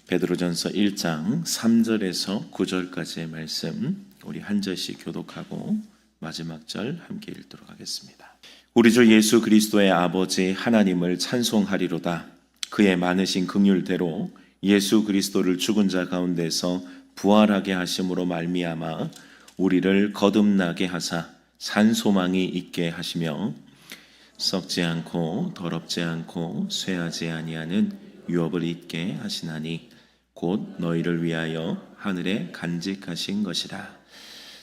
베드로전서 1장 3절에서 9절까지의 말씀 우리 한 절씩 교독하고 마지막 절 함께 읽도록 하겠습니다. 우리 주 예수 그리스도의 아버지 하나님을 찬송하리로다. 그의 많으신 긍휼대로 예수 그리스도를 죽은 자 가운데서 부활하게 하심으로 말미암아 우리를 거듭나게 하사 산 소망이 있게 하시며 썩지 않고 더럽지 않고 쇠하지 아니하는 유업을 있게 하시나니 곧 너희를 위하여 하늘에 간직하신 것이라.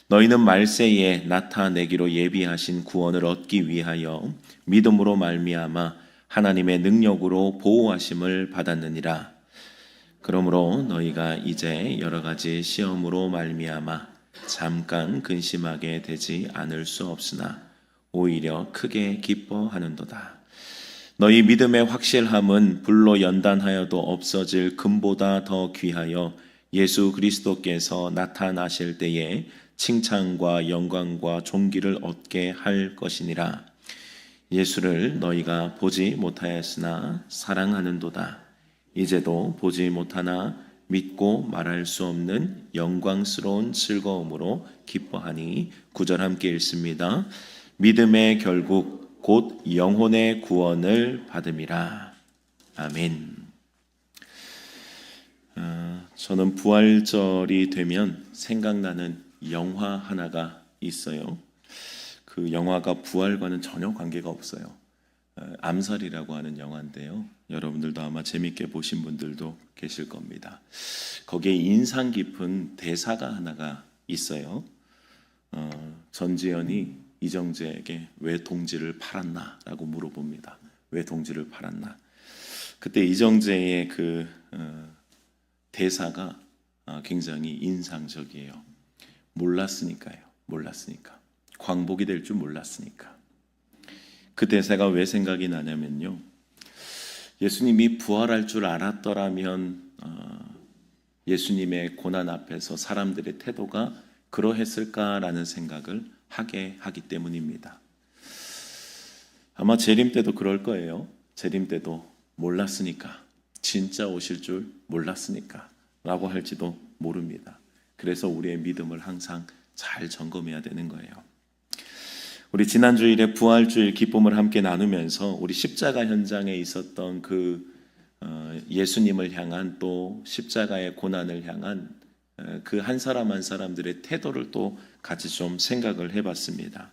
너희는 말세에 나타내기로 예비하신 구원을 얻기 위하여 믿음으로 말미암아 하나님의 능력으로 보호하심을 받았느니라. 그러므로 너희가 이제 여러 가지 시험으로 말미암아 잠깐 근심하게 되지 않을 수 없으나 오히려 크게 기뻐하는도다. 너희 믿음의 확실함은 불로 연단하여도 없어질 금보다 더 귀하여 예수 그리스도께서 나타나실 때에 칭찬과 영광과 존귀를 얻게 할 것이니라. 예수를 너희가 보지 못하였으나 사랑하는도다. 이제도 보지 못하나 믿고 말할 수 없는 영광스러운 즐거움으로 기뻐하니 9절 함께 읽습니다. 믿음의 결국 곧 영혼의 구원을 받음이라. 아멘. 저는 부활절이 되면 생각나는 영화 하나가 있어요. 그 영화가 부활과는 전혀 관계가 없어요. 암살이라고 하는 영화인데요. 여러분들도 아마 재밌게 보신 분들도 계실 겁니다. 거기에 인상 깊은 대사가 하나가 있어요. 전지현이 이정재에게 왜 동지를 팔았나? 라고 물어봅니다. 왜 동지를 팔았나? 그때 이정재의 그 대사가 굉장히 인상적이에요. 몰랐으니까요. 몰랐으니까. 광복이 될 줄 몰랐으니까. 그 대사가 왜 생각이 나냐면요. 예수님이 부활할 줄 알았더라면 예수님의 고난 앞에서 사람들의 태도가 그러했을까라는 생각을 하게 하기 때문입니다. 아마 재림 때도 그럴 거예요. 재림 때도 몰랐으니까, 진짜 오실 줄 몰랐으니까 라고 할지도 모릅니다. 그래서 우리의 믿음을 항상 잘 점검해야 되는 거예요. 우리 지난 주일에 부활주일 기쁨을 함께 나누면서 우리 십자가 현장에 있었던 그 예수님을 향한 또 십자가의 고난을 향한 그 한 사람 한 사람들의 태도를 또 같이 좀 생각을 해봤습니다.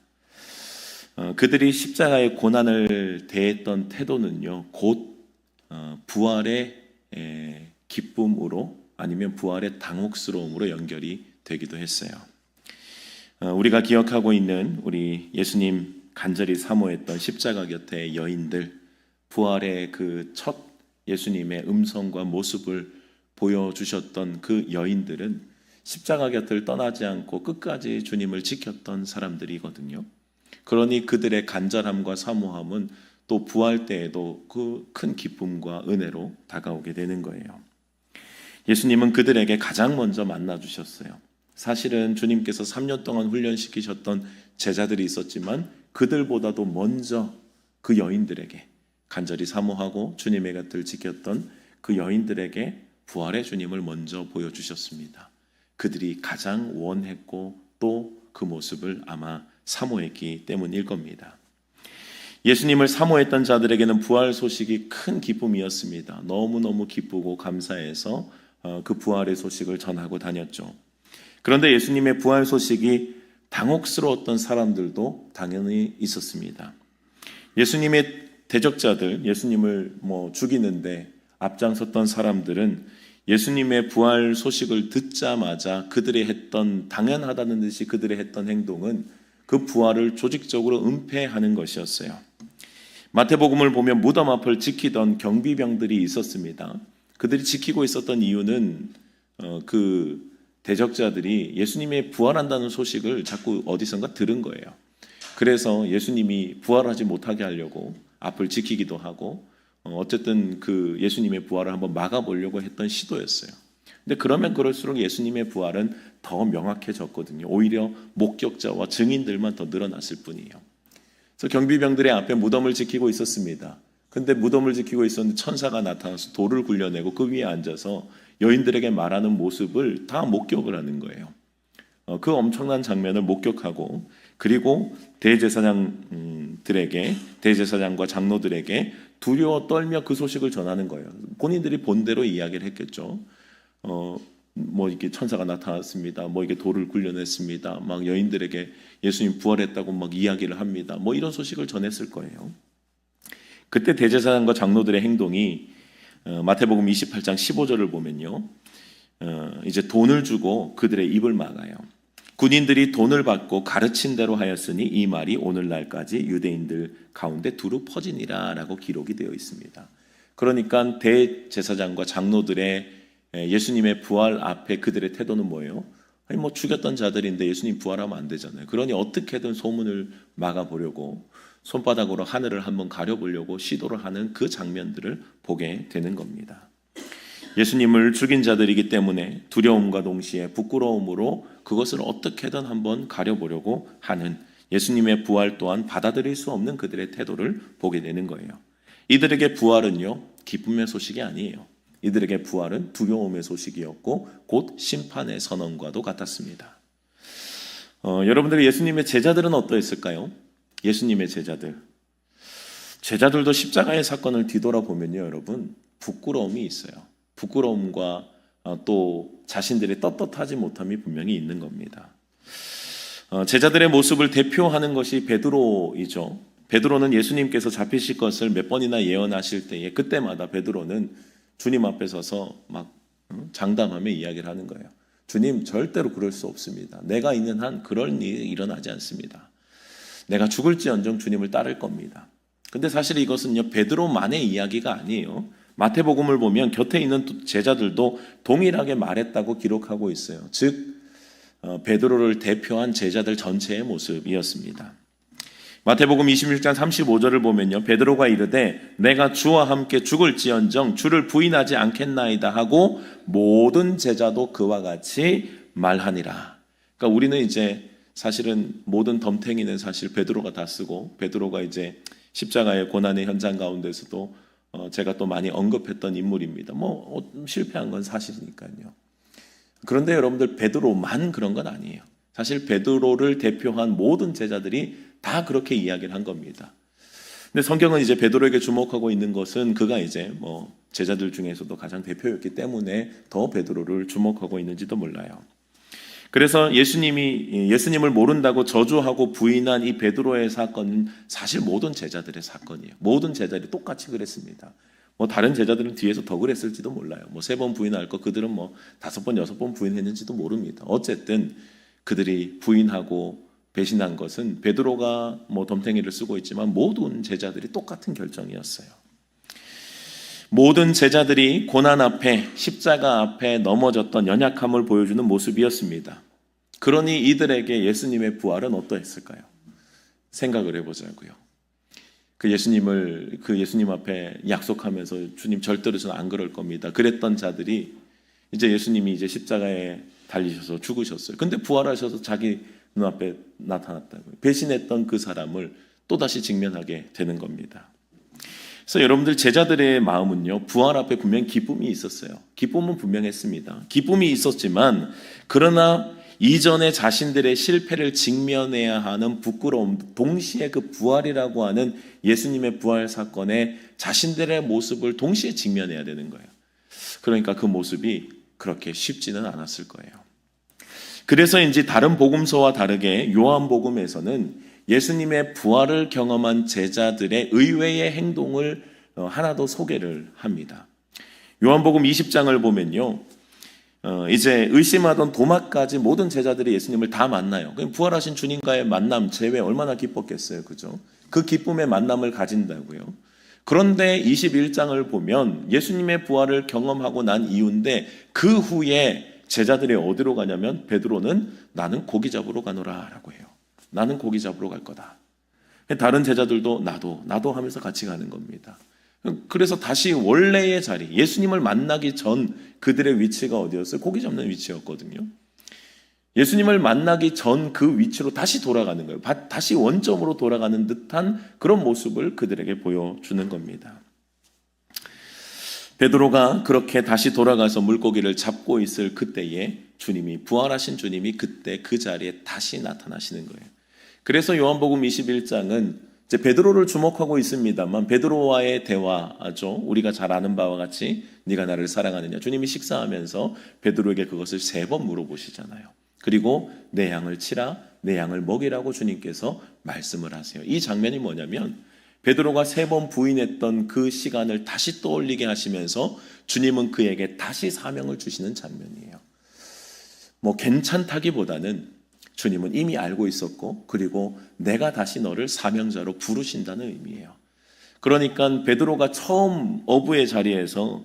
그들이 십자가의 고난을 대했던 태도는요, 곧 부활의 기쁨으로 아니면 부활의 당혹스러움으로 연결이 되기도 했어요. 우리가 기억하고 있는 우리 예수님 간절히 사모했던 십자가 곁의 여인들, 부활의 그 첫 예수님의 음성과 모습을 보여주셨던 그 여인들은 십자가 곁을 떠나지 않고 끝까지 주님을 지켰던 사람들이거든요. 그러니 그들의 간절함과 사모함은 또 부활 때에도 그 큰 기쁨과 은혜로 다가오게 되는 거예요. 예수님은 그들에게 가장 먼저 만나주셨어요. 사실은 주님께서 3년 동안 훈련시키셨던 제자들이 있었지만 그들보다도 먼저 그 여인들에게 간절히 사모하고 주님의 곁을 지켰던 그 여인들에게 부활의 주님을 먼저 보여주셨습니다. 그들이 가장 원했고 또 그 모습을 아마 사모했기 때문일 겁니다. 예수님을 사모했던 자들에게는 부활 소식이 큰 기쁨이었습니다. 너무너무 기쁘고 감사해서 그 부활의 소식을 전하고 다녔죠. 그런데 예수님의 부활 소식이 당혹스러웠던 사람들도 당연히 있었습니다. 예수님의 대적자들, 예수님을 죽이는데 앞장섰던 사람들은 예수님의 부활 소식을 듣자마자 그들이 했던, 당연하다는 듯이 그들이 했던 행동은 그 부활을 조직적으로 은폐하는 것이었어요. 마태복음을 보면 무덤 앞을 지키던 경비병들이 있었습니다. 그들이 지키고 있었던 이유는 그 대적자들이 예수님이 부활한다는 소식을 자꾸 어디선가 들은 거예요. 그래서 예수님이 부활하지 못하게 하려고 앞을 지키기도 하고 어쨌든 그 예수님의 부활을 한번 막아보려고 했던 시도였어요. 근데 그러면 그럴수록 예수님의 부활은 더 명확해졌거든요. 오히려 목격자와 증인들만 더 늘어났을 뿐이에요. 그래서 경비병들의 앞에 무덤을 지키고 있었습니다. 근데 무덤을 지키고 있었는데 천사가 나타나서 돌을 굴려내고 그 위에 앉아서 여인들에게 말하는 모습을 다 목격을 하는 거예요. 그 엄청난 장면을 목격하고 그리고 대제사장과 장로들에게 두려워 떨며 그 소식을 전하는 거예요. 본인들이 본대로 이야기를 했겠죠. 뭐 이렇게 천사가 나타났습니다. 뭐 이게 돌을 굴려냈습니다. 막 여인들에게 예수님 부활했다고 막 이야기를 합니다. 뭐 이런 소식을 전했을 거예요. 그때 대제사장과 장로들의 행동이 마태복음 28장 15절을 보면요, 이제 돈을 주고 그들의 입을 막아요. 군인들이 돈을 받고 가르친 대로 하였으니 이 말이 오늘날까지 유대인들 가운데 두루 퍼지니라 라고 기록이 되어 있습니다. 그러니까 대제사장과 장로들의 예수님의 부활 앞에 그들의 태도는 뭐예요? 아니 뭐 죽였던 자들인데 예수님 부활하면 안 되잖아요. 그러니 어떻게든 소문을 막아보려고 손바닥으로 하늘을 한번 가려보려고 시도를 하는 그 장면들을 보게 되는 겁니다. 예수님을 죽인 자들이기 때문에 두려움과 동시에 부끄러움으로 그것을 어떻게든 한번 가려보려고 하는 예수님의 부활 또한 받아들일 수 없는 그들의 태도를 보게 되는 거예요. 이들에게 부활은요, 기쁨의 소식이 아니에요. 이들에게 부활은 두려움의 소식이었고 곧 심판의 선언과도 같았습니다. 여러분들 예수님의 제자들은 어떠했을까요? 예수님의 제자들도 십자가의 사건을 뒤돌아보면요, 여러분 부끄러움이 있어요. 부끄러움과 또 자신들의 떳떳하지 못함이 분명히 있는 겁니다. 제자들의 모습을 대표하는 것이 베드로이죠. 베드로는 예수님께서 잡히실 것을 몇 번이나 예언하실 때에 그때마다 베드로는 주님 앞에 서서 막 장담하며 이야기를 하는 거예요. 주님, 절대로 그럴 수 없습니다. 내가 있는 한 그런 일이 일어나지 않습니다. 내가 죽을지언정 주님을 따를 겁니다. 근데 사실 이것은요, 베드로만의 이야기가 아니에요. 마태복음을 보면 곁에 있는 제자들도 동일하게 말했다고 기록하고 있어요. 즉 베드로를 대표한 제자들 전체의 모습이었습니다. 마태복음 26장 35절을 보면요, 베드로가 이르되 내가 주와 함께 죽을지언정 주를 부인하지 않겠나이다 하고 모든 제자도 그와 같이 말하니라. 그러니까 우리는 이제 사실은 모든 덤탱이는 사실 베드로가 다 쓰고 베드로가 이제 십자가의 고난의 현장 가운데서도 제가 또 많이 언급했던 인물입니다. 뭐 실패한 건 사실이니까요. 그런데 여러분들 베드로만 그런 건 아니에요. 사실 베드로를 대표한 모든 제자들이 다 그렇게 이야기를 한 겁니다. 근데 성경은 이제 베드로에게 주목하고 있는 것은 그가 이제 뭐 제자들 중에서도 가장 대표였기 때문에 더 베드로를 주목하고 있는지도 몰라요. 그래서 예수님을 모른다고 저주하고 부인한 이 베드로의 사건은 사실 모든 제자들의 사건이에요. 모든 제자들이 똑같이 그랬습니다. 뭐 다른 제자들은 뒤에서 더 그랬을지도 몰라요. 뭐 3번 부인할 거 그들은 뭐 5번, 6번 부인했는지도 모릅니다. 어쨌든 그들이 부인하고 배신한 것은 베드로가 뭐 덤탱이를 쓰고 있지만 모든 제자들이 똑같은 결정이었어요. 모든 제자들이 고난 앞에 십자가 앞에 넘어졌던 연약함을 보여주는 모습이었습니다. 그러니 이들에게 예수님의 부활은 어떠했을까요? 생각을 해보자고요. 그 예수님 앞에 약속하면서 주님 절대로 저는 안 그럴 겁니다. 그랬던 자들이 이제 예수님이 이제 십자가에 달리셔서 죽으셨어요. 근데 부활하셔서 자기 눈앞에 나타났다고요. 배신했던 그 사람을 또다시 직면하게 되는 겁니다. 그래서 여러분들 제자들의 마음은요, 부활 앞에 분명히 기쁨이 있었어요. 기쁨은 분명했습니다. 기쁨이 있었지만 그러나 이전에 자신들의 실패를 직면해야 하는 부끄러움, 동시에 그 부활이라고 하는 예수님의 부활 사건에 자신들의 모습을 동시에 직면해야 되는 거예요. 그러니까 그 모습이 그렇게 쉽지는 않았을 거예요. 그래서인지 다른 복음서와 다르게 요한복음에서는 예수님의 부활을 경험한 제자들의 의외의 행동을 하나 더 소개를 합니다. 요한복음 20장을 보면요, 이제 의심하던 도마까지 모든 제자들이 예수님을 다 만나요. 부활하신 주님과의 만남 제외 얼마나 기뻤겠어요, 그죠? 그 기쁨의 만남을 가진다고요. 그런데 21장을 보면 예수님의 부활을 경험하고 난 이후인데 그 후에 제자들이 어디로 가냐면 베드로는 나는 고기 잡으러 가노라 라고 해요. 나는 고기 잡으러 갈 거다. 다른 제자들도 나도 하면서 같이 가는 겁니다. 그래서 다시 원래의 자리, 예수님을 만나기 전 그들의 위치가 어디였어요? 고기 잡는 위치였거든요. 예수님을 만나기 전 그 위치로 다시 돌아가는 거예요. 다시 원점으로 돌아가는 듯한 그런 모습을 그들에게 보여주는 겁니다. 베드로가 그렇게 다시 돌아가서 물고기를 잡고 있을 그때에 주님이, 부활하신 주님이 그때 그 자리에 다시 나타나시는 거예요. 그래서 요한복음 21장은 이제 베드로를 주목하고 있습니다만 베드로와의 대화죠. 우리가 잘 아는 바와 같이 네가 나를 사랑하느냐. 주님이 식사하면서 베드로에게 그것을 3번 물어보시잖아요. 그리고 내 양을 치라, 내 양을 먹이라고 주님께서 말씀을 하세요. 이 장면이 뭐냐면 베드로가 3번 부인했던 그 시간을 다시 떠올리게 하시면서 주님은 그에게 다시 사명을 주시는 장면이에요. 뭐 괜찮다기보다는 주님은 이미 알고 있었고 그리고 내가 다시 너를 사명자로 부르신다는 의미예요. 그러니까 베드로가 처음 어부의 자리에서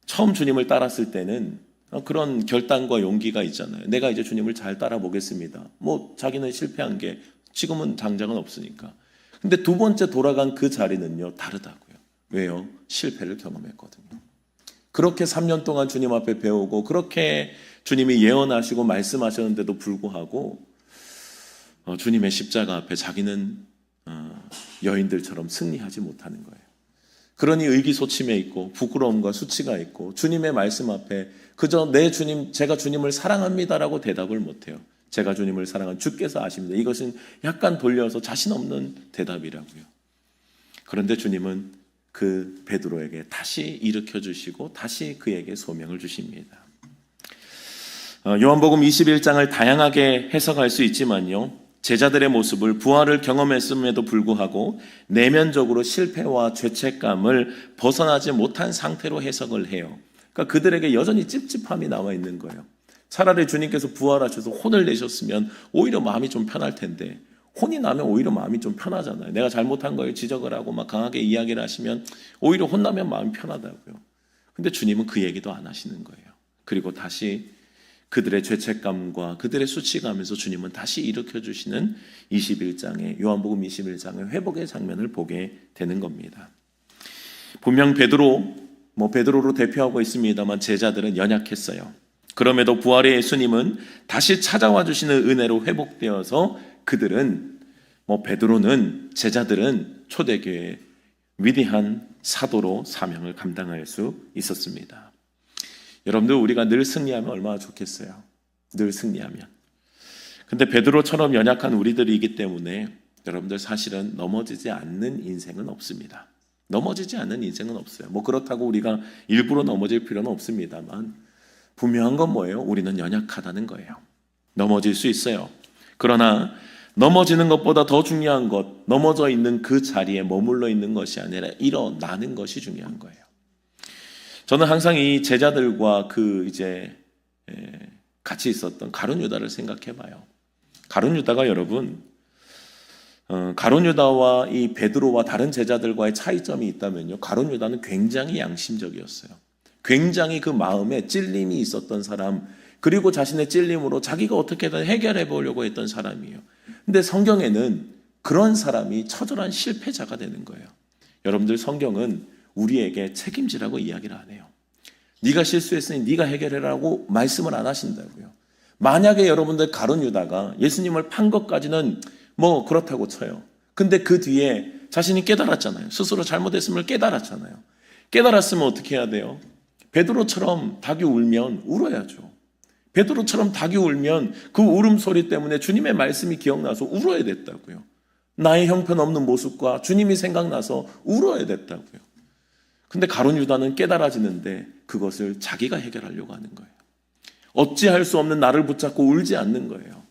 처음 주님을 따랐을 때는 그런 결단과 용기가 있잖아요. 내가 이제 주님을 잘 따라보겠습니다. 뭐 자기는 실패한 게 지금은 당장은 없으니까. 근데 두 번째 돌아간 그 자리는요, 다르다고요. 왜요? 실패를 경험했거든요. 그렇게 3년 동안 주님 앞에 배우고 그렇게 주님이 예언하시고 말씀하셨는데도 불구하고 주님의 십자가 앞에 자기는 여인들처럼 승리하지 못하는 거예요. 그러니 의기소침해 있고 부끄러움과 수치가 있고 주님의 말씀 앞에 그저 내 주님, 제가 주님을 사랑합니다라고 대답을 못해요. 제가 주님을 사랑한 주께서 아십니다. 이것은 약간 돌려서 자신 없는 대답이라고요. 그런데 주님은 그 베드로에게 다시 일으켜 주시고 다시 그에게 소명을 주십니다. 요한복음 21장을 다양하게 해석할 수 있지만요, 제자들의 모습을 부활을 경험했음에도 불구하고 내면적으로 실패와 죄책감을 벗어나지 못한 상태로 해석을 해요. 그러니까 그들에게 여전히 찝찝함이 남아 있는 거예요. 차라리 주님께서 부활하셔서 혼을 내셨으면 오히려 마음이 좀 편할 텐데 혼이 나면 오히려 마음이 좀 편하잖아요. 내가 잘못한 거에 지적을 하고 막 강하게 이야기를 하시면 오히려 혼나면 마음이 편하다고요. 근데 주님은 그 얘기도 안 하시는 거예요. 그리고 다시 그들의 죄책감과 그들의 수치감에서 주님은 다시 일으켜주시는 21장의 요한복음 21장의 회복의 장면을 보게 되는 겁니다. 분명 베드로로 대표하고 있습니다만 제자들은 연약했어요. 그럼에도 부활의 예수님은 다시 찾아와 주시는 은혜로 회복되어서 그들은 베드로는, 제자들은 초대교회의 위대한 사도로 사명을 감당할 수 있었습니다. 여러분들, 우리가 늘 승리하면 얼마나 좋겠어요. 늘 승리하면. 근데 베드로처럼 연약한 우리들이기 때문에 여러분들 사실은 넘어지지 않는 인생은 없습니다. 넘어지지 않는 인생은 없어요. 그렇다고 우리가 일부러 넘어질 필요는 없습니다만 분명한 건 뭐예요? 우리는 연약하다는 거예요. 넘어질 수 있어요. 그러나 넘어지는 것보다 더 중요한 것, 넘어져 있는 그 자리에 머물러 있는 것이 아니라 일어나는 것이 중요한 거예요. 저는 항상 이 제자들과 같이 있었던 가룟 유다를 생각해 봐요. 가룟 유다가 여러분, 가룟 유다와 이 베드로와 다른 제자들과의 차이점이 있다면요, 가룟 유다는 굉장히 양심적이었어요. 굉장히 그 마음에 찔림이 있었던 사람, 그리고 자신의 찔림으로 자기가 어떻게든 해결해 보려고 했던 사람이에요. 근데 성경에는 그런 사람이 처절한 실패자가 되는 거예요. 여러분들, 성경은 우리에게 책임지라고 이야기를 안 해요. 네가 실수했으니 네가 해결해라고 말씀을 안 하신다고요. 만약에 여러분들 가룟 유다가 예수님을 판 것까지는 그렇다고 쳐요. 근데 그 뒤에 자신이 깨달았잖아요. 스스로 잘못했음을 깨달았잖아요. 깨달았으면 어떻게 해야 돼요? 베드로처럼 닭이 울면 울어야죠. 베드로처럼 닭이 울면 그 울음소리 때문에 주님의 말씀이 기억나서 울어야 됐다고요. 나의 형편없는 모습과 주님이 생각나서 울어야 됐다고요. 근데 가룟 유다는 깨달아지는데 그것을 자기가 해결하려고 하는 거예요. 어찌할 수 없는 나를 붙잡고 울지 않는 거예요.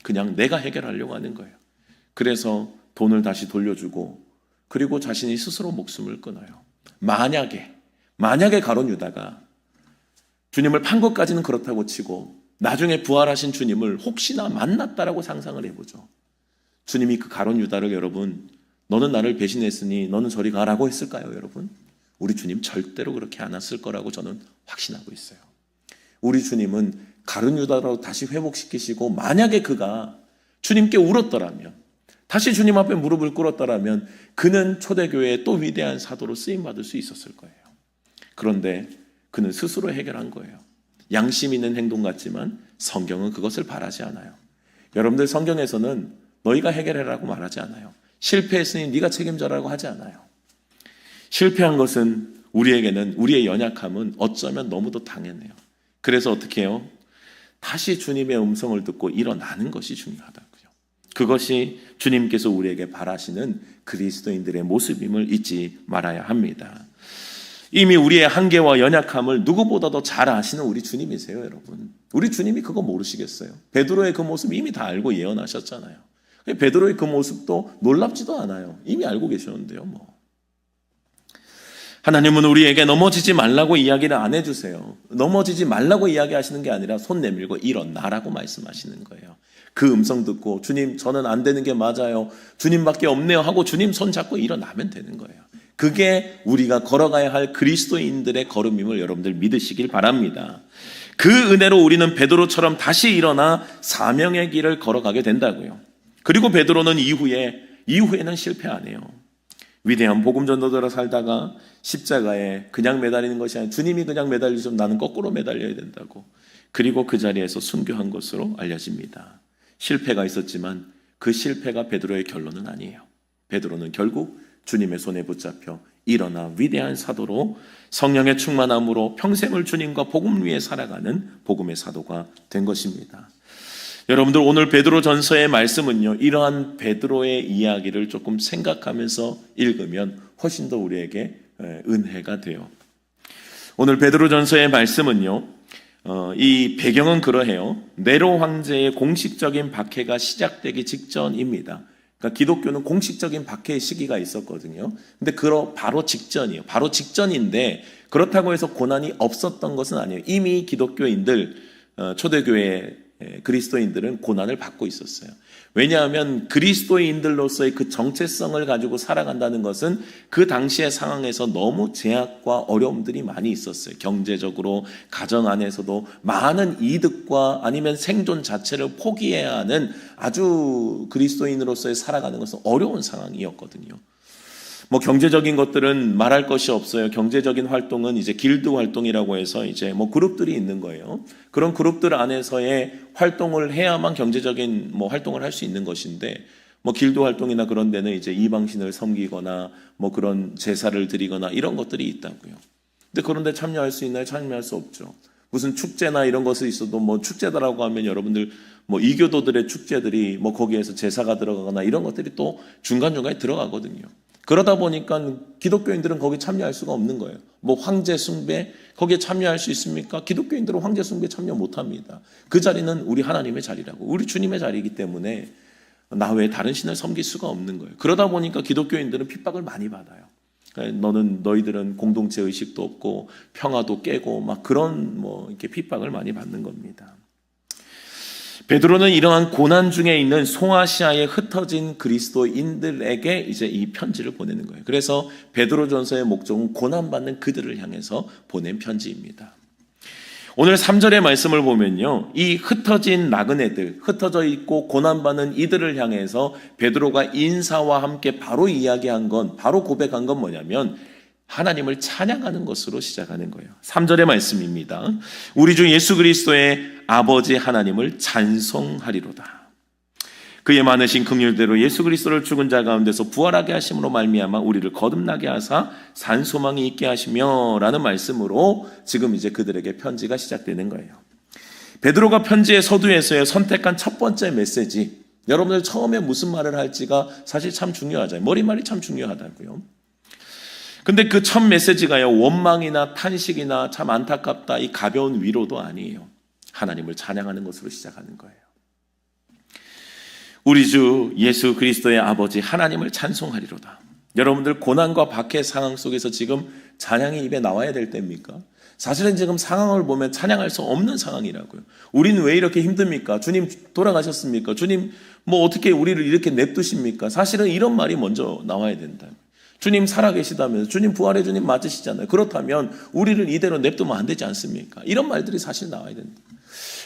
그냥 내가 해결하려고 하는 거예요. 그래서 돈을 다시 돌려주고 그리고 자신이 스스로 목숨을 끊어요. 만약에 가룟 유다가 주님을 판 것까지는 그렇다고 치고 나중에 부활하신 주님을 혹시나 만났다라고 상상을 해보죠. 주님이 그 가룟 유다를, 여러분, 너는 나를 배신했으니 너는 저리 가라고 했을까요, 여러분? 우리 주님 절대로 그렇게 안 했을 거라고 저는 확신하고 있어요. 우리 주님은 가룟 유다로 다시 회복시키시고, 만약에 그가 주님께 울었더라면, 다시 주님 앞에 무릎을 꿇었더라면 그는 초대교회의 또 위대한 사도로 쓰임받을 수 있었을 거예요. 그런데 그는 스스로 해결한 거예요. 양심 있는 행동 같지만 성경은 그것을 바라지 않아요. 여러분들, 성경에서는 너희가 해결해라고 말하지 않아요. 실패했으니 네가 책임져라고 하지 않아요. 실패한 것은 우리에게는 우리의 연약함은 어쩌면 너무도 당연해요. 그래서 어떻게 해요? 다시 주님의 음성을 듣고 일어나는 것이 중요하다고요. 그것이 주님께서 우리에게 바라시는 그리스도인들의 모습임을 잊지 말아야 합니다. 이미 우리의 한계와 연약함을 누구보다도 잘 아시는 우리 주님이세요, 여러분. 우리 주님이 그거 모르시겠어요? 베드로의 그 모습 이미 다 알고 예언하셨잖아요. 베드로의 그 모습도 놀랍지도 않아요. 이미 알고 계셨는데요, 뭐. 하나님은 우리에게 넘어지지 말라고 이야기를 안 해주세요. 넘어지지 말라고 이야기하시는 게 아니라 손 내밀고 일어나라고 말씀하시는 거예요. 그 음성 듣고 주님 저는 안 되는 게 맞아요. 주님밖에 없네요 하고 주님 손 잡고 일어나면 되는 거예요. 그게 우리가 걸어가야 할 그리스도인들의 걸음임을 여러분들 믿으시길 바랍니다. 그 은혜로 우리는 베드로처럼 다시 일어나 사명의 길을 걸어가게 된다고요. 그리고 베드로는 이후에는 실패 안 해요. 위대한 복음 전도자로 살다가 십자가에 그냥 매달리는 것이 아니라 주님이 그냥 매달리시면 나는 거꾸로 매달려야 된다고. 그리고 그 자리에서 순교한 것으로 알려집니다. 실패가 있었지만 그 실패가 베드로의 결론은 아니에요. 베드로는 결국 주님의 손에 붙잡혀 일어나 위대한 사도로 성령의 충만함으로 평생을 주님과 복음 위에 살아가는 복음의 사도가 된 것입니다. 여러분들 오늘 베드로 전서의 말씀은요, 이러한 베드로의 이야기를 조금 생각하면서 읽으면 훨씬 더 우리에게 은혜가 돼요. 오늘 베드로 전서의 말씀은요, 이 배경은 그러해요. 네로 황제의 공식적인 박해가 시작되기 직전입니다. 그러니까 기독교는 공식적인 박해의 시기가 있었거든요. 근데 바로 직전이에요. 바로 직전인데 그렇다고 해서 고난이 없었던 것은 아니에요. 이미 기독교인들, 초대교회 그리스도인들은 고난을 받고 있었어요. 왜냐하면 그리스도인들로서의 그 정체성을 가지고 살아간다는 것은 그 당시의 상황에서 너무 제약과 어려움들이 많이 있었어요. 경제적으로, 가정 안에서도 많은 이득과 아니면 생존 자체를 포기해야 하는 아주 그리스도인으로서의 살아가는 것은 어려운 상황이었거든요. 뭐 경제적인 것들은 말할 것이 없어요. 경제적인 활동은 이제 길드 활동이라고 해서 이제 뭐 그룹들이 있는 거예요. 그런 그룹들 안에서의 활동을 해야만 경제적인 뭐 활동을 할 수 있는 것인데, 뭐 길드 활동이나 그런 데는 이제 이방신을 섬기거나 뭐 그런 제사를 드리거나 이런 것들이 있다고요. 근데 그런데 참여할 수 있나요? 참여할 수 없죠. 무슨 축제나 이런 것이 있어도 뭐 축제다라고 하면 여러분들 뭐 이교도들의 축제들이 뭐 거기에서 제사가 들어가거나 이런 것들이 또 중간중간에 들어가거든요. 그러다 보니까 기독교인들은 거기 참여할 수가 없는 거예요. 뭐 황제 숭배 거기에 참여할 수 있습니까? 기독교인들은 황제 숭배 참여 못합니다. 그 자리는 우리 하나님의 자리라고, 우리 주님의 자리이기 때문에 나 외에 다른 신을 섬길 수가 없는 거예요. 그러다 보니까 기독교인들은 핍박을 많이 받아요. 너희들은 공동체 의식도 없고 평화도 깨고 막 그런 뭐 이렇게 핍박을 많이 받는 겁니다. 베드로는 이러한 고난 중에 있는 소아시아에 흩어진 그리스도인들에게 이제 이 편지를 보내는 거예요. 그래서 베드로전서의 목적은 고난받는 그들을 향해서 보낸 편지입니다. 오늘 3절의 말씀을 보면요, 이 흩어진 나그네들, 흩어져 있고 고난받는 이들을 향해서 베드로가 인사와 함께 바로 이야기한 건, 바로 고백한 건 뭐냐면 하나님을 찬양하는 것으로 시작하는 거예요. 3절의 말씀입니다. 우리 주 예수 그리스도의 아버지 하나님을 찬송하리로다. 그의 많으신 긍휼대로 예수 그리스도를 죽은 자 가운데서 부활하게 하심으로 말미암아 우리를 거듭나게 하사 산 소망이 있게 하시며 라는 말씀으로 지금 이제 그들에게 편지가 시작되는 거예요. 베드로가 편지의 서두에서의 선택한 첫 번째 메시지, 여러분들 처음에 무슨 말을 할지가 사실 참 중요하잖아요. 머리말이 참 중요하다고요. 근데 그 첫 메시지가요, 원망이나 탄식이나 참 안타깝다 이 가벼운 위로도 아니에요. 하나님을 찬양하는 것으로 시작하는 거예요. 우리 주 예수 그리스도의 아버지 하나님을 찬송하리로다. 여러분들 고난과 박해 상황 속에서 지금 찬양이 입에 나와야 될 때입니까? 사실은 지금 상황을 보면 찬양할 수 없는 상황이라고요. 우리는 왜 이렇게 힘듭니까? 주님 돌아가셨습니까? 주님 뭐 어떻게 우리를 이렇게 냅두십니까? 사실은 이런 말이 먼저 나와야 된다. 주님 살아계시다면서, 주님 부활의 주님 맞으시잖아요. 그렇다면 우리를 이대로 냅두면 안 되지 않습니까? 이런 말들이 사실 나와야 된다.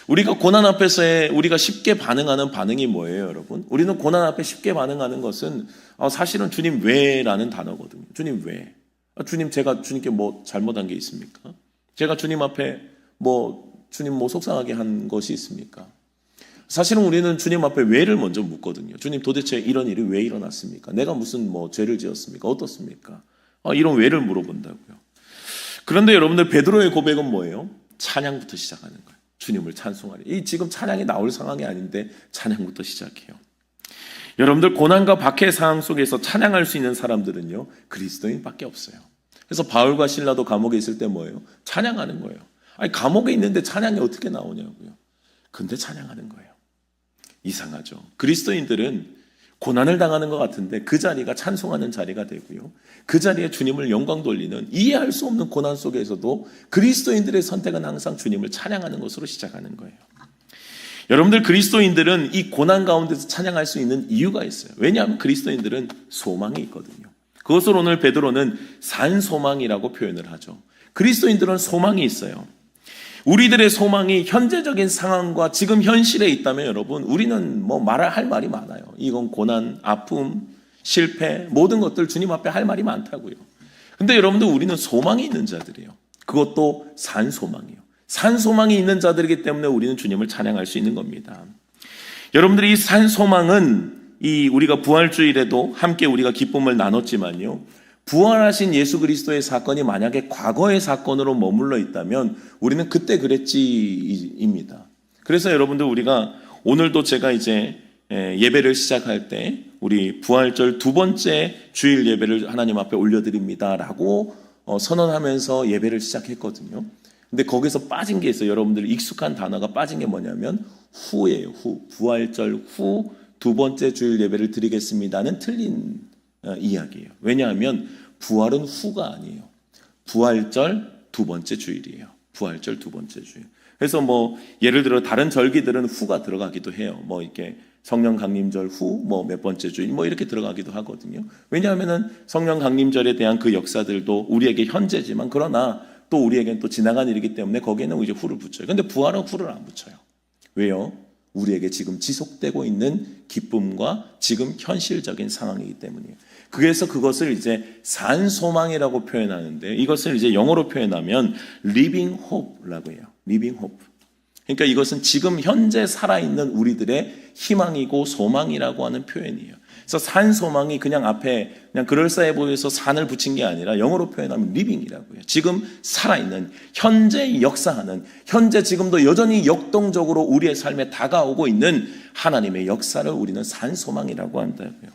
우리가 고난 앞에서의 우리가 쉽게 반응하는 반응이 뭐예요, 여러분? 우리는 고난 앞에 쉽게 반응하는 것은 사실은 주님 왜라는 단어거든요. 주님 왜? 주님 제가 주님께 뭐 잘못한 게 있습니까? 제가 주님 앞에 주님 속상하게 한 것이 있습니까? 사실은 우리는 주님 앞에 왜를 먼저 묻거든요. 주님 도대체 이런 일이 왜 일어났습니까? 내가 무슨 죄를 지었습니까? 어떻습니까? 이런 왜를 물어본다고요. 그런데 여러분들 베드로의 고백은 뭐예요? 찬양부터 시작하는 거예요. 주님을 찬송하리. 이 지금 찬양이 나올 상황이 아닌데 찬양부터 시작해요. 여러분들 고난과 박해 상황 속에서 찬양할 수 있는 사람들은요, 그리스도인밖에 없어요. 그래서 바울과 실라도 감옥에 있을 때 뭐예요? 찬양하는 거예요. 아니 감옥에 있는데 찬양이 어떻게 나오냐고요. 근데 찬양하는 거예요. 이상하죠. 그리스도인들은 고난을 당하는 것 같은데 그 자리가 찬송하는 자리가 되고요. 그 자리에 주님을 영광 돌리는, 이해할 수 없는 고난 속에서도 그리스도인들의 선택은 항상 주님을 찬양하는 것으로 시작하는 거예요. 여러분들 그리스도인들은 이 고난 가운데서 찬양할 수 있는 이유가 있어요. 왜냐하면 그리스도인들은 소망이 있거든요. 그것을 오늘 베드로는 산 소망이라고 표현을 하죠. 그리스도인들은 소망이 있어요. 우리들의 소망이 현재적인 상황과 지금 현실에 있다면 여러분, 우리는 뭐 할 말이 많아요. 이건 고난, 아픔, 실패, 모든 것들 주님 앞에 할 말이 많다고요. 근데 여러분들 우리는 소망이 있는 자들이에요. 그것도 산 소망이에요. 산 소망이 있는 자들이기 때문에 우리는 주님을 찬양할 수 있는 겁니다. 여러분들이 이 산 소망은 우리가 부활주일에도 함께 우리가 기쁨을 나눴지만요, 부활하신 예수 그리스도의 사건이 만약에 과거의 사건으로 머물러 있다면 우리는 그때 그랬지입니다. 그래서 여러분들 우리가 오늘도 제가 이제 예배를 시작할 때 우리 부활절 두 번째 주일 예배를 하나님 앞에 올려드립니다라고 선언하면서 예배를 시작했거든요. 근데 거기서 빠진 게 있어요. 여러분들 익숙한 단어가 빠진 게 뭐냐면 후예요. 후. 부활절 후 두 번째 주일 예배를 드리겠습니다는 틀린 이야기예요. 왜냐하면 부활은 후가 아니에요. 부활절 두 번째 주일이에요. 부활절 두 번째 주일. 그래서 뭐 예를 들어 다른 절기들은 후가 들어가기도 해요. 뭐 이렇게 성령 강림절 후 뭐 몇 번째 주일 뭐 이렇게 들어가기도 하거든요. 왜냐하면은 성령 강림절에 대한 그 역사들도 우리에게 현재지만 그러나 또 우리에게는 또 지나간 일이기 때문에 거기에는 이제 후를 붙여요. 근데 부활은 후를 안 붙여요. 왜요? 우리에게 지금 지속되고 있는 기쁨과 지금 현실적인 상황이기 때문이에요. 그래서 그것을 이제 산 소망이라고 표현하는데, 이것을 이제 영어로 표현하면 living hope라고 해요. living hope. 그러니까 이것은 지금 현재 살아있는 우리들의 희망이고 소망이라고 하는 표현이에요. 그래서 산 소망이 그냥 앞에 그냥 그럴싸해 보여서 산을 붙인 게 아니라 영어로 표현하면 living이라고 해요. 지금 살아있는, 현재 역사하는, 현재 지금도 여전히 역동적으로 우리의 삶에 다가오고 있는 하나님의 역사를 우리는 산 소망이라고 한다고요.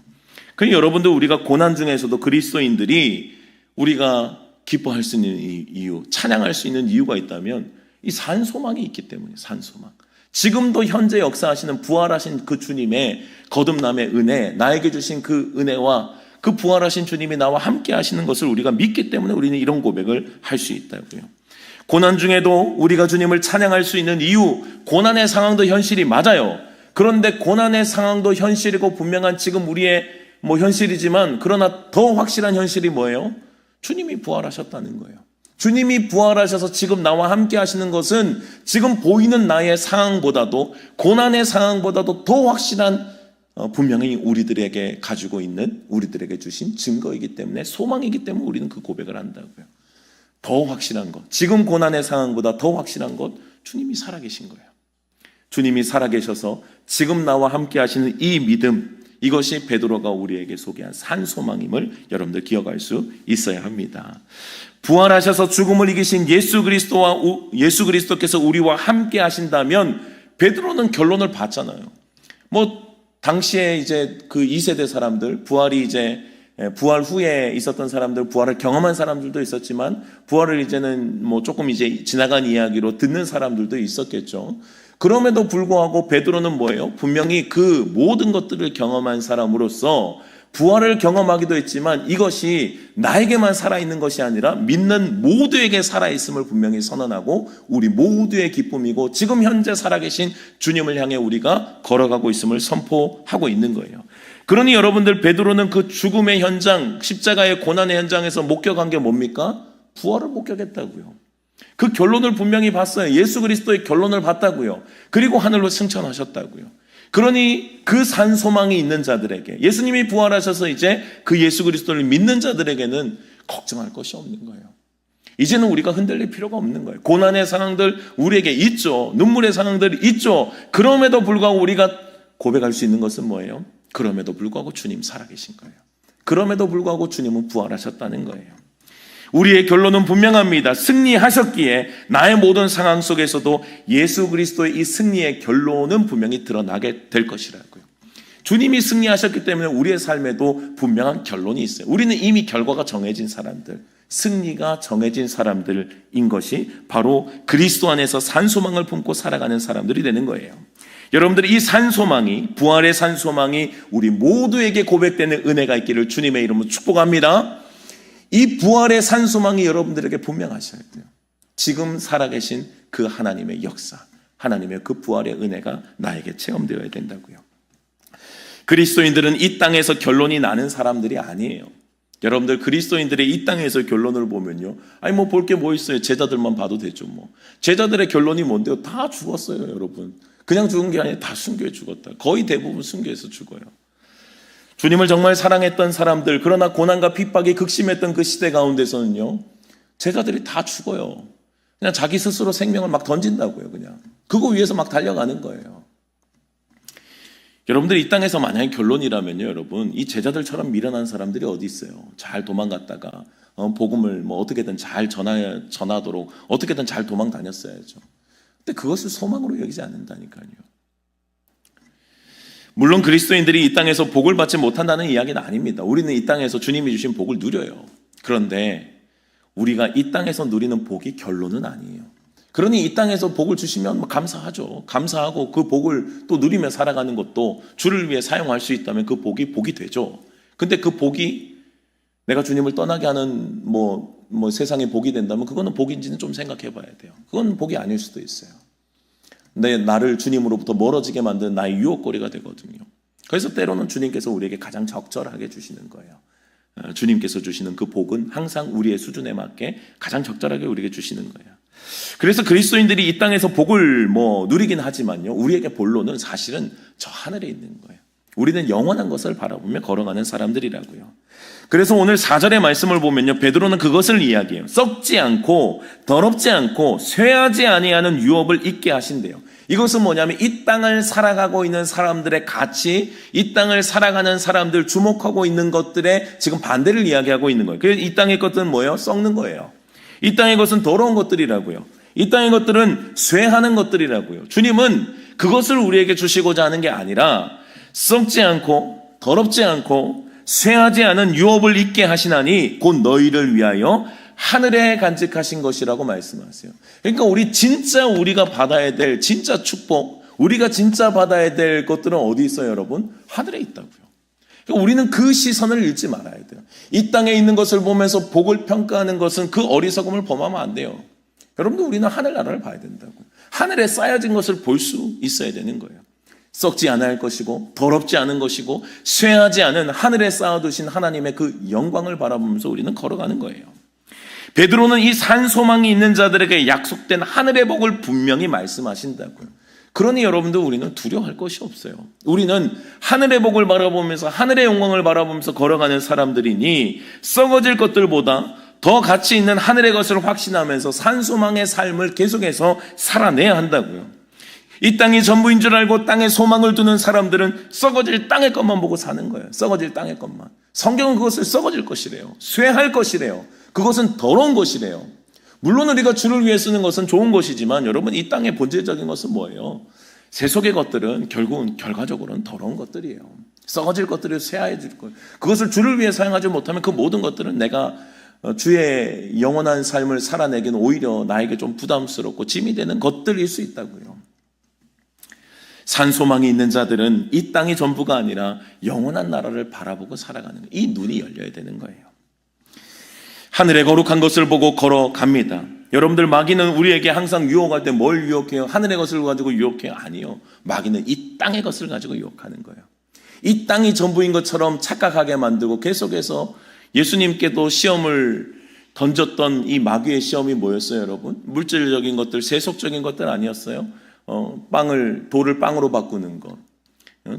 그러니까 여러분들 우리가 고난 중에서도 그리스도인들이 우리가 기뻐할 수 있는 이유, 찬양할 수 있는 이유가 있다면 이 산 소망이 있기 때문이에요. 산 소망. 지금도 현재 역사하시는 부활하신 그 주님의 거듭남의 은혜, 나에게 주신 그 은혜와 그 부활하신 주님이 나와 함께 하시는 것을 우리가 믿기 때문에 우리는 이런 고백을 할 수 있다고요. 고난 중에도 우리가 주님을 찬양할 수 있는 이유, 고난의 상황도 현실이 맞아요. 그런데 고난의 상황도 현실이고 분명한 지금 우리의 현실이지만 그러나 더 확실한 현실이 뭐예요? 주님이 부활하셨다는 거예요. 주님이 부활하셔서 지금 나와 함께 하시는 것은 지금 보이는 나의 상황보다도, 고난의 상황보다도 더 확실한 분명히 우리들에게 가지고 있는, 우리들에게 주신 증거이기 때문에, 소망이기 때문에 우리는 그 고백을 한다고요. 더 확실한 것, 지금 고난의 상황보다 더 확실한 것, 주님이 살아계신 거예요. 주님이 살아계셔서 지금 나와 함께 하시는 이 믿음, 이것이 베드로가 우리에게 소개한 산 소망임을 여러분들 기억할 수 있어야 합니다. 부활하셔서 죽음을 이기신 예수 그리스도께서 우리와 함께 하신다면 베드로는 결론을 봤잖아요. 당시에 이제 그 2세대 사람들, 부활 후에 있었던 사람들, 부활을 경험한 사람들도 있었지만 부활을 이제는 조금 이제 지나간 이야기로 듣는 사람들도 있었겠죠. 그럼에도 불구하고 베드로는 뭐예요? 분명히 그 모든 것들을 경험한 사람으로서 부활을 경험하기도 했지만 이것이 나에게만 살아있는 것이 아니라 믿는 모두에게 살아있음을 분명히 선언하고 우리 모두의 기쁨이고 지금 현재 살아계신 주님을 향해 우리가 걸어가고 있음을 선포하고 있는 거예요. 그러니 여러분들, 베드로는 그 죽음의 현장, 십자가의 고난의 현장에서 목격한 게 뭡니까? 부활을 목격했다고요. 그 결론을 분명히 봤어요. 예수 그리스도의 결론을 봤다고요. 그리고 하늘로 승천하셨다고요. 그러니 그 산 소망이 있는 자들에게, 예수님이 부활하셔서 이제 그 예수 그리스도를 믿는 자들에게는 걱정할 것이 없는 거예요. 이제는 우리가 흔들릴 필요가 없는 거예요. 고난의 상황들 우리에게 있죠. 눈물의 상황들이 있죠. 그럼에도 불구하고 우리가 고백할 수 있는 것은 뭐예요? 그럼에도 불구하고 주님 살아계신 거예요. 그럼에도 불구하고 주님은 부활하셨다는 거예요. 우리의 결론은 분명합니다. 승리하셨기에 나의 모든 상황 속에서도 예수 그리스도의 이 승리의 결론은 분명히 드러나게 될 것이라고요. 주님이 승리하셨기 때문에 우리의 삶에도 분명한 결론이 있어요. 우리는 이미 결과가 정해진 사람들, 승리가 정해진 사람들인 것이 바로 그리스도 안에서 산소망을 품고 살아가는 사람들이 되는 거예요. 여러분들, 이 산소망이, 부활의 산소망이 우리 모두에게 고백되는 은혜가 있기를 주님의 이름으로 축복합니다. 이 부활의 산소망이 여러분들에게 분명하셔야 돼요. 지금 살아계신 그 하나님의 역사, 하나님의 그 부활의 은혜가 나에게 체험되어야 된다고요. 그리스도인들은 이 땅에서 결론이 나는 사람들이 아니에요. 여러분들, 그리스도인들의 이 땅에서 결론을 보면요, 아니 뭐 볼 게 뭐 있어요. 제자들만 봐도 되죠. 뭐 제자들의 결론이 뭔데요? 다 죽었어요. 여러분, 그냥 죽은 게 아니라 다 순교해 죽었다. 거의 대부분 순교해서 죽어요. 주님을 정말 사랑했던 사람들, 그러나 고난과 핍박이 극심했던 그 시대 가운데서는요, 제자들이 다 죽어요. 그냥 자기 스스로 생명을 막 던진다고요. 그냥 그거 위해서 막 달려가는 거예요. 여러분들, 이 땅에서 만약에 결론이라면요, 여러분, 이 제자들처럼 미련한 사람들이 어디 있어요? 잘 도망갔다가 복음을 뭐 어떻게든 잘 전하도록 어떻게든 잘 도망 다녔어야죠. 근데 그것을 소망으로 여기지 않는다니까요. 물론 그리스도인들이 이 땅에서 복을 받지 못한다는 이야기는 아닙니다. 우리는 이 땅에서 주님이 주신 복을 누려요. 그런데 우리가 이 땅에서 누리는 복이 결론은 아니에요. 그러니 이 땅에서 복을 주시면 감사하죠. 감사하고 그 복을 또 누리며 살아가는 것도 주를 위해 사용할 수 있다면 그 복이 되죠. 근데 그 복이 내가 주님을 떠나게 하는 뭐 세상의 복이 된다면 그거는 복인지는 좀 생각해 봐야 돼요. 그건 복이 아닐 수도 있어요. 근데 나를 주님으로부터 멀어지게 만드는 나의 유혹거리가 되거든요. 그래서 때로는 주님께서 우리에게 가장 적절하게 주시는 거예요. 주님께서 주시는 그 복은 항상 우리의 수준에 맞게 가장 적절하게 우리에게 주시는 거예요. 그래서 그리스도인들이 이 땅에서 복을 누리긴 하지만요, 우리에게 본론은 사실은 저 하늘에 있는 거예요. 우리는 영원한 것을 바라보며 걸어가는 사람들이라고요. 그래서 오늘 4절의 말씀을 보면요, 베드로는 그것을 이야기해요. 썩지 않고 더럽지 않고 쇠하지 아니하는 유업을 있게 하신대요. 이것은 뭐냐면 이 땅을 살아가고 있는 사람들의 가치, 이 땅을 살아가는 사람들 주목하고 있는 것들의 지금 반대를 이야기하고 있는 거예요. 그래서 이 땅의 것들은 뭐예요? 썩는 거예요. 이 땅의 것은 더러운 것들이라고요. 이 땅의 것들은 쇠하는 것들이라고요. 주님은 그것을 우리에게 주시고자 하는 게 아니라 썩지 않고 더럽지 않고 쇠하지 않은 유업을 있게 하시나니 곧 너희를 위하여 하늘에 간직하신 것이라고 말씀하세요. 그러니까 우리가 받아야 될 진짜 축복, 우리가 진짜 받아야 될 것들은 어디 있어요, 여러분? 하늘에 있다고요. 그러니까 우리는 그 시선을 잃지 말아야 돼요. 이 땅에 있는 것을 보면서 복을 평가하는 것은 그 어리석음을 범하면 안 돼요. 여러분들, 우리는 하늘나라를 봐야 된다고요. 하늘에 쌓여진 것을 볼 수 있어야 되는 거예요. 썩지 않을 것이고 더럽지 않은 것이고 쇠하지 않은 하늘에 쌓아두신 하나님의 그 영광을 바라보면서 우리는 걸어가는 거예요. 베드로는 이 산소망이 있는 자들에게 약속된 하늘의 복을 분명히 말씀하신다고요. 그러니 여러분들, 우리는 두려워할 것이 없어요. 우리는 하늘의 복을 바라보면서 하늘의 영광을 바라보면서 걸어가는 사람들이니 썩어질 것들보다 더 가치 있는 하늘의 것을 확신하면서 산소망의 삶을 계속해서 살아내야 한다고요. 이 땅이 전부인 줄 알고 땅에 소망을 두는 사람들은 썩어질 땅의 것만 보고 사는 거예요. 썩어질 땅의 것만. 성경은 그것을 썩어질 것이래요. 쇠할 것이래요. 그것은 더러운 것이래요. 물론 우리가 주를 위해 쓰는 것은 좋은 것이지만 여러분, 이 땅의 본질적인 것은 뭐예요? 세속의 것들은 결국은 결과적으로는 더러운 것들이에요. 썩어질 것들이 쇠해질 거예요. 그것을 주를 위해 사용하지 못하면 그 모든 것들은 내가 주의 영원한 삶을 살아내기는 오히려 나에게 좀 부담스럽고 짐이 되는 것들일 수 있다고요. 산소망이 있는 자들은 이 땅이 전부가 아니라 영원한 나라를 바라보고 살아가는, 이 눈이 열려야 되는 거예요. 하늘의 거룩한 것을 보고 걸어갑니다. 여러분들, 마귀는 우리에게 항상 유혹할 때 뭘 유혹해요? 하늘의 것을 가지고 유혹해요? 아니요. 마귀는 이 땅의 것을 가지고 유혹하는 거예요. 이 땅이 전부인 것처럼 착각하게 만들고 계속해서 예수님께도 시험을 던졌던 이 마귀의 시험이 뭐였어요, 여러분? 물질적인 것들, 세속적인 것들 아니었어요? 돌을 빵으로 바꾸는 것,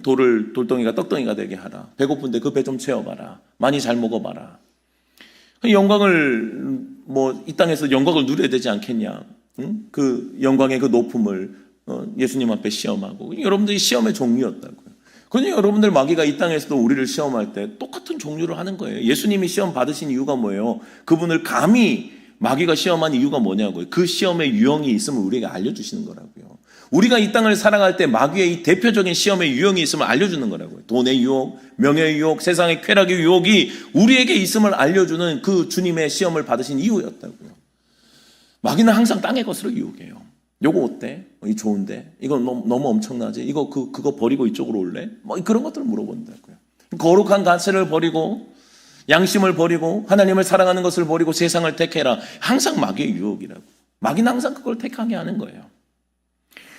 돌덩이가 떡덩이가 되게 하라. 배고픈데 그 배 좀 채워봐라. 많이 잘 먹어봐라. 영광을 이 땅에서 영광을 누려야 되지 않겠냐? 그 영광의 그 높음을 예수님 앞에 시험하고, 여러분들이 시험의 종류였다고요. 그러니까 여러분들 마귀가 이 땅에서도 우리를 시험할 때 똑같은 종류를 하는 거예요. 예수님이 시험 받으신 이유가 뭐예요? 그분을 감히 마귀가 시험한 이유가 뭐냐고요. 그 시험의 유형이 있으면 우리에게 알려주시는 거라고요. 우리가 이 땅을 살아갈 때 마귀의 이 대표적인 시험의 유형이 있으면 알려주는 거라고요. 돈의 유혹, 명예의 유혹, 세상의 쾌락의 유혹이 우리에게 있음을 알려주는 그 주님의 시험을 받으신 이유였다고요. 마귀는 항상 땅의 것으로 유혹해요. 요거 어때? 이 좋은데? 이거 너무 엄청나지? 이거 그거 버리고 이쪽으로 올래? 뭐 그런 것들을 물어본다고요. 거룩한 가치를 버리고 양심을 버리고 하나님을 사랑하는 것을 버리고 세상을 택해라. 항상 마귀의 유혹이라고. 마귀는 항상 그걸 택하게 하는 거예요.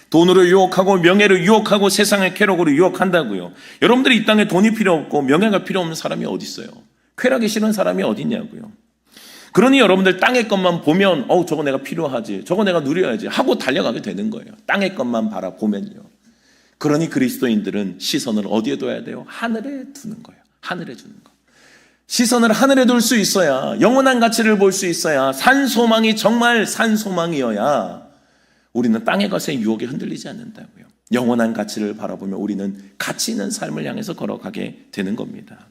돈으로 유혹하고 명예로 유혹하고 세상의 쾌락으로 유혹한다고요. 여러분들이 이 땅에 돈이 필요 없고 명예가 필요 없는 사람이 어디 있어요? 쾌락이 싫은 사람이 어디 있냐고요. 그러니 여러분들 땅의 것만 보면 저거 내가 필요하지, 저거 내가 누려야지 하고 달려가게 되는 거예요. 땅의 것만 바라보면요. 그러니 그리스도인들은 시선을 어디에 둬야 돼요? 하늘에 두는 거예요. 하늘에 두는 거. 시선을 하늘에 둘 수 있어야, 영원한 가치를 볼 수 있어야, 산 소망이 정말 산 소망이어야 우리는 땅의 것에 유혹에 흔들리지 않는다고요. 영원한 가치를 바라보며 우리는 가치 있는 삶을 향해서 걸어가게 되는 겁니다.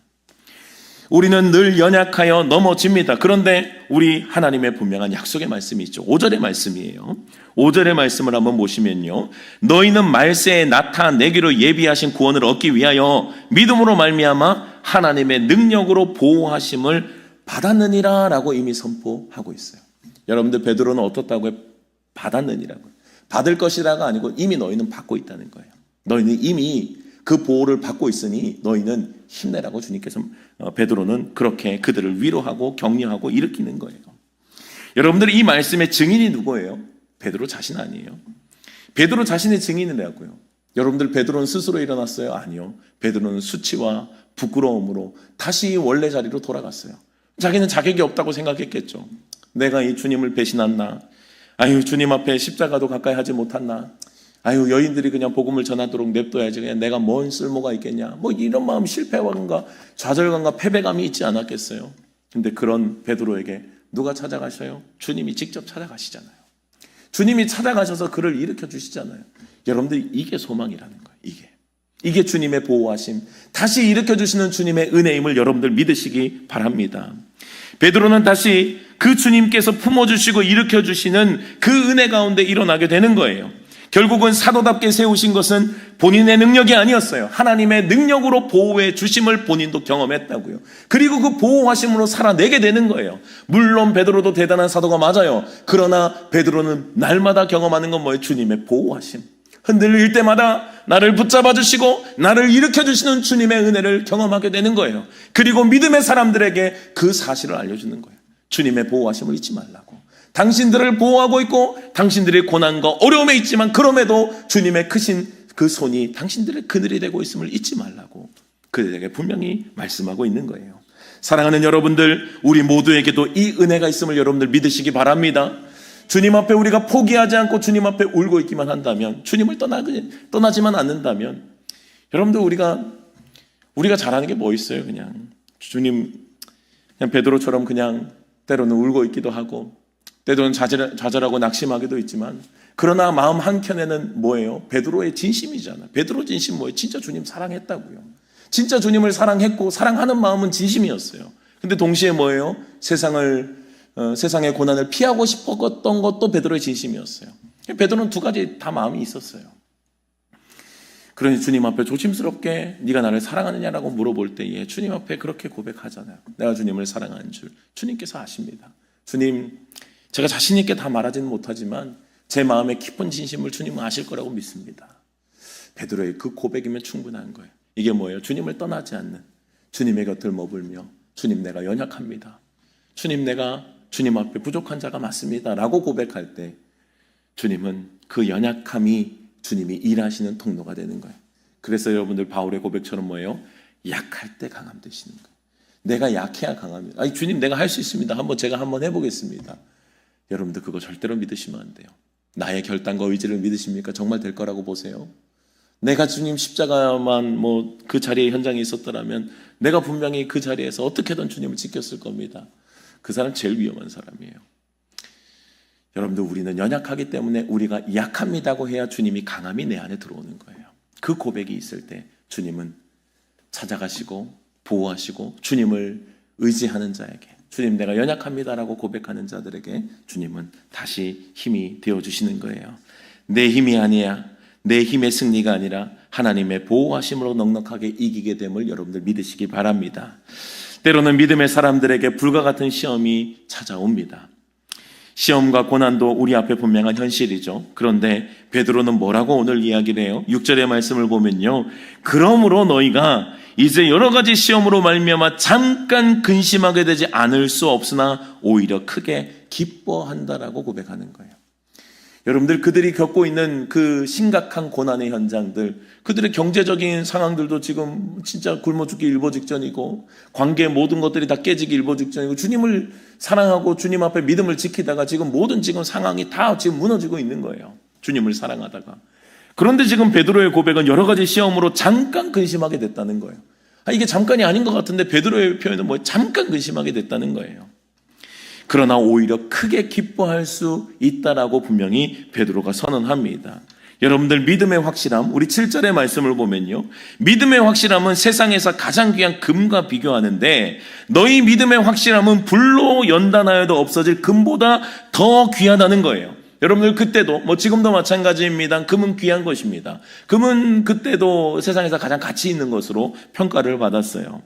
우리는 늘 연약하여 넘어집니다. 그런데 우리 하나님의 분명한 약속의 말씀이 있죠. 5절의 말씀이에요. 5절의 말씀을 한번 보시면요. 너희는 말세에 나타내기로 예비하신 구원을 얻기 위하여 믿음으로 말미암아 하나님의 능력으로 보호하심을 받았느니라 라고 이미 선포하고 있어요. 여러분들 베드로는 어떻다고요? 받았느니라고. 받을 것이라가 아니고 이미 너희는 받고 있다는 거예요. 너희는 이미 그 보호를 받고 있으니 너희는 힘내라고 주님께서 베드로는 그렇게 그들을 위로하고 격려하고 일으키는 거예요. 여러분들이 이 말씀의 증인이 누구예요? 베드로 자신 아니에요. 베드로 자신의 증인이라고요. 여러분들 베드로는 스스로 일어났어요? 아니요. 베드로는 수치와 부끄러움으로 다시 원래 자리로 돌아갔어요. 자기는 자격이 없다고 생각했겠죠. 내가 이 주님을 배신했나? 아유, 주님 앞에 십자가도 가까이 하지 못했나? 아유, 여인들이 그냥 복음을 전하도록 냅둬야지. 그냥 내가 뭔 쓸모가 있겠냐. 뭐 이런 마음, 실패감과 좌절감과 패배감이 있지 않았겠어요. 근데 그런 베드로에게 누가 찾아가셔요? 주님이 직접 찾아가시잖아요. 주님이 찾아가셔서 그를 일으켜 주시잖아요. 여러분들 이게 소망이라는 거예요. 이게 주님의 보호하심, 다시 일으켜 주시는 주님의 은혜임을 여러분들 믿으시기 바랍니다. 베드로는 다시 그 주님께서 품어주시고 일으켜 주시는 그 은혜 가운데 일어나게 되는 거예요. 결국은 사도답게 세우신 것은 본인의 능력이 아니었어요. 하나님의 능력으로 보호해 주심을 본인도 경험했다고요. 그리고 그 보호하심으로 살아내게 되는 거예요. 물론 베드로도 대단한 사도가 맞아요. 그러나 베드로는 날마다 경험하는 건 뭐예요? 주님의 보호하심. 흔들릴 때마다 나를 붙잡아 주시고 나를 일으켜 주시는 주님의 은혜를 경험하게 되는 거예요. 그리고 믿음의 사람들에게 그 사실을 알려주는 거예요. 주님의 보호하심을 잊지 말라고. 당신들을 보호하고 있고 당신들의 고난과 어려움에 있지만 그럼에도 주님의 크신 그 손이 당신들의 그늘이 되고 있음을 잊지 말라고 그들에게 분명히 말씀하고 있는 거예요. 사랑하는 여러분들, 우리 모두에게도 이 은혜가 있음을 여러분들 믿으시기 바랍니다. 주님 앞에 우리가 포기하지 않고 주님 앞에 울고 있기만 한다면, 주님을 떠나지만 않는다면, 여러분들 우리가 잘하는 게 뭐 있어요? 그냥 주님, 그냥 베드로처럼 그냥 때로는 울고 있기도 하고 때로는 좌절하고 낙심하기도 있지만, 그러나 마음 한켠에는 뭐예요? 베드로의 진심이잖아요. 베드로 진심 뭐예요? 진짜 주님 사랑했다고요. 진짜 주님을 사랑했고 사랑하는 마음은 진심이었어요. 근데 동시에 뭐예요? 세상의 고난을 피하고 싶었던 것도 베드로의 진심이었어요. 베드로는 두 가지 다 마음이 있었어요. 그러니 주님 앞에 조심스럽게 네가 나를 사랑하느냐라고 물어볼 때에 주님 앞에 그렇게 고백하잖아요. 내가 주님을 사랑하는 줄 주님께서 아십니다. 주님, 제가 자신 있게 다 말하지는 못하지만 제 마음의 깊은 진심을 주님은 아실 거라고 믿습니다. 베드로의 그 고백이면 충분한 거예요. 이게 뭐예요? 주님을 떠나지 않는, 주님의 곁을 머물며 주님, 내가 연약합니다. 주님, 내가 주님 앞에 부족한 자가 맞습니다 라고 고백할 때 주님은 그 연약함이 주님이 일하시는 통로가 되는 거예요. 그래서 여러분들 바울의 고백처럼 뭐예요? 약할 때 강함 되시는 거예요. 내가 약해야 강합니다. 아니, 주님, 내가 할 수 있습니다. 제가 한번 해보겠습니다. 여러분들 그거 절대로 믿으시면 안 돼요. 나의 결단과 의지를 믿으십니까? 정말 될 거라고 보세요? 내가 주님 십자가만 그 자리에 현장에 있었더라면 내가 분명히 그 자리에서 어떻게든 주님을 지켰을 겁니다. 그 사람 제일 위험한 사람이에요. 여러분들, 우리는 연약하기 때문에 우리가 약합니다고 해야 주님이 강함이 내 안에 들어오는 거예요. 그 고백이 있을 때 주님은 찾아가시고 보호하시고 주님을 의지하는 자에게, 주님 내가 연약합니다라고 고백하는 자들에게 주님은 다시 힘이 되어주시는 거예요. 내 힘이 아니야, 내 힘의 승리가 아니라 하나님의 보호하심으로 넉넉하게 이기게 됨을 여러분들 믿으시기 바랍니다. 때로는 믿음의 사람들에게 불과 같은 시험이 찾아옵니다. 시험과 고난도 우리 앞에 분명한 현실이죠. 그런데 베드로는 뭐라고 오늘 이야기를 해요? 6절의 말씀을 보면요, 그러므로 너희가 이제 여러 가지 시험으로 말미암아 잠깐 근심하게 되지 않을 수 없으나 오히려 크게 기뻐한다라고 고백하는 거예요. 여러분들, 그들이 겪고 있는 그 심각한 고난의 현장들, 그들의 경제적인 상황들도 지금 진짜 굶어 죽기 일보 직전이고, 관계 모든 것들이 다 깨지기 일보 직전이고, 주님을 사랑하고 주님 앞에 믿음을 지키다가 지금 모든 지금 상황이 다 지금 무너지고 있는 거예요. 주님을 사랑하다가. 그런데 지금 베드로의 고백은 여러 가지 시험으로 잠깐 근심하게 됐다는 거예요. 이게 잠깐이 아닌 것 같은데 베드로의 표현은 뭐예요? 잠깐 근심하게 됐다는 거예요. 그러나 오히려 크게 기뻐할 수 있다라고 분명히 베드로가 선언합니다. 여러분들, 믿음의 확실함, 우리 7절의 말씀을 보면요, 믿음의 확실함은 세상에서 가장 귀한 금과 비교하는데 너희 믿음의 확실함은 불로 연단하여도 없어질 금보다 더 귀하다는 거예요. 여러분들, 그때도 지금도 마찬가지입니다. 금은 귀한 것입니다. 금은 그때도 세상에서 가장 가치 있는 것으로 평가를 받았어요.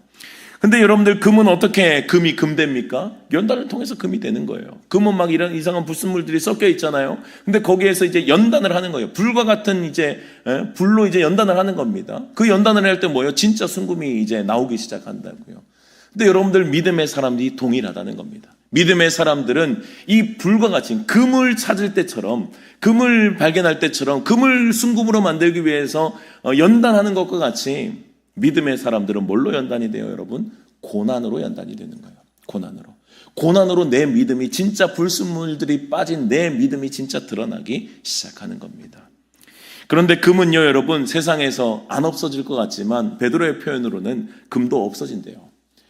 근데 여러분들, 금은 어떻게 금이 금됩니까? 연단을 통해서 금이 되는 거예요. 금은 막 이런 이상한 불순물들이 섞여 있잖아요. 근데 거기에서 이제 연단을 하는 거예요. 불과 같은 이제 불로 이제 연단을 하는 겁니다. 그 연단을 할 때 뭐예요? 진짜 순금이 이제 나오기 시작한다고요. 근데 여러분들, 믿음의 사람들이 동일하다는 겁니다. 믿음의 사람들은 이 불과 같이 금을 찾을 때처럼, 금을 발견할 때처럼, 금을 순금으로 만들기 위해서 연단하는 것과 같이 믿음의 사람들은 뭘로 연단이 돼요, 여러분? 고난으로 연단이 되는 거예요. 고난으로 내 믿음이, 진짜 불순물들이 빠진 내 믿음이 진짜 드러나기 시작하는 겁니다. 그런데 금은요, 여러분, 세상에서 안 없어질 것 같지만 베드로의 표현으로는 금도 없어진대요.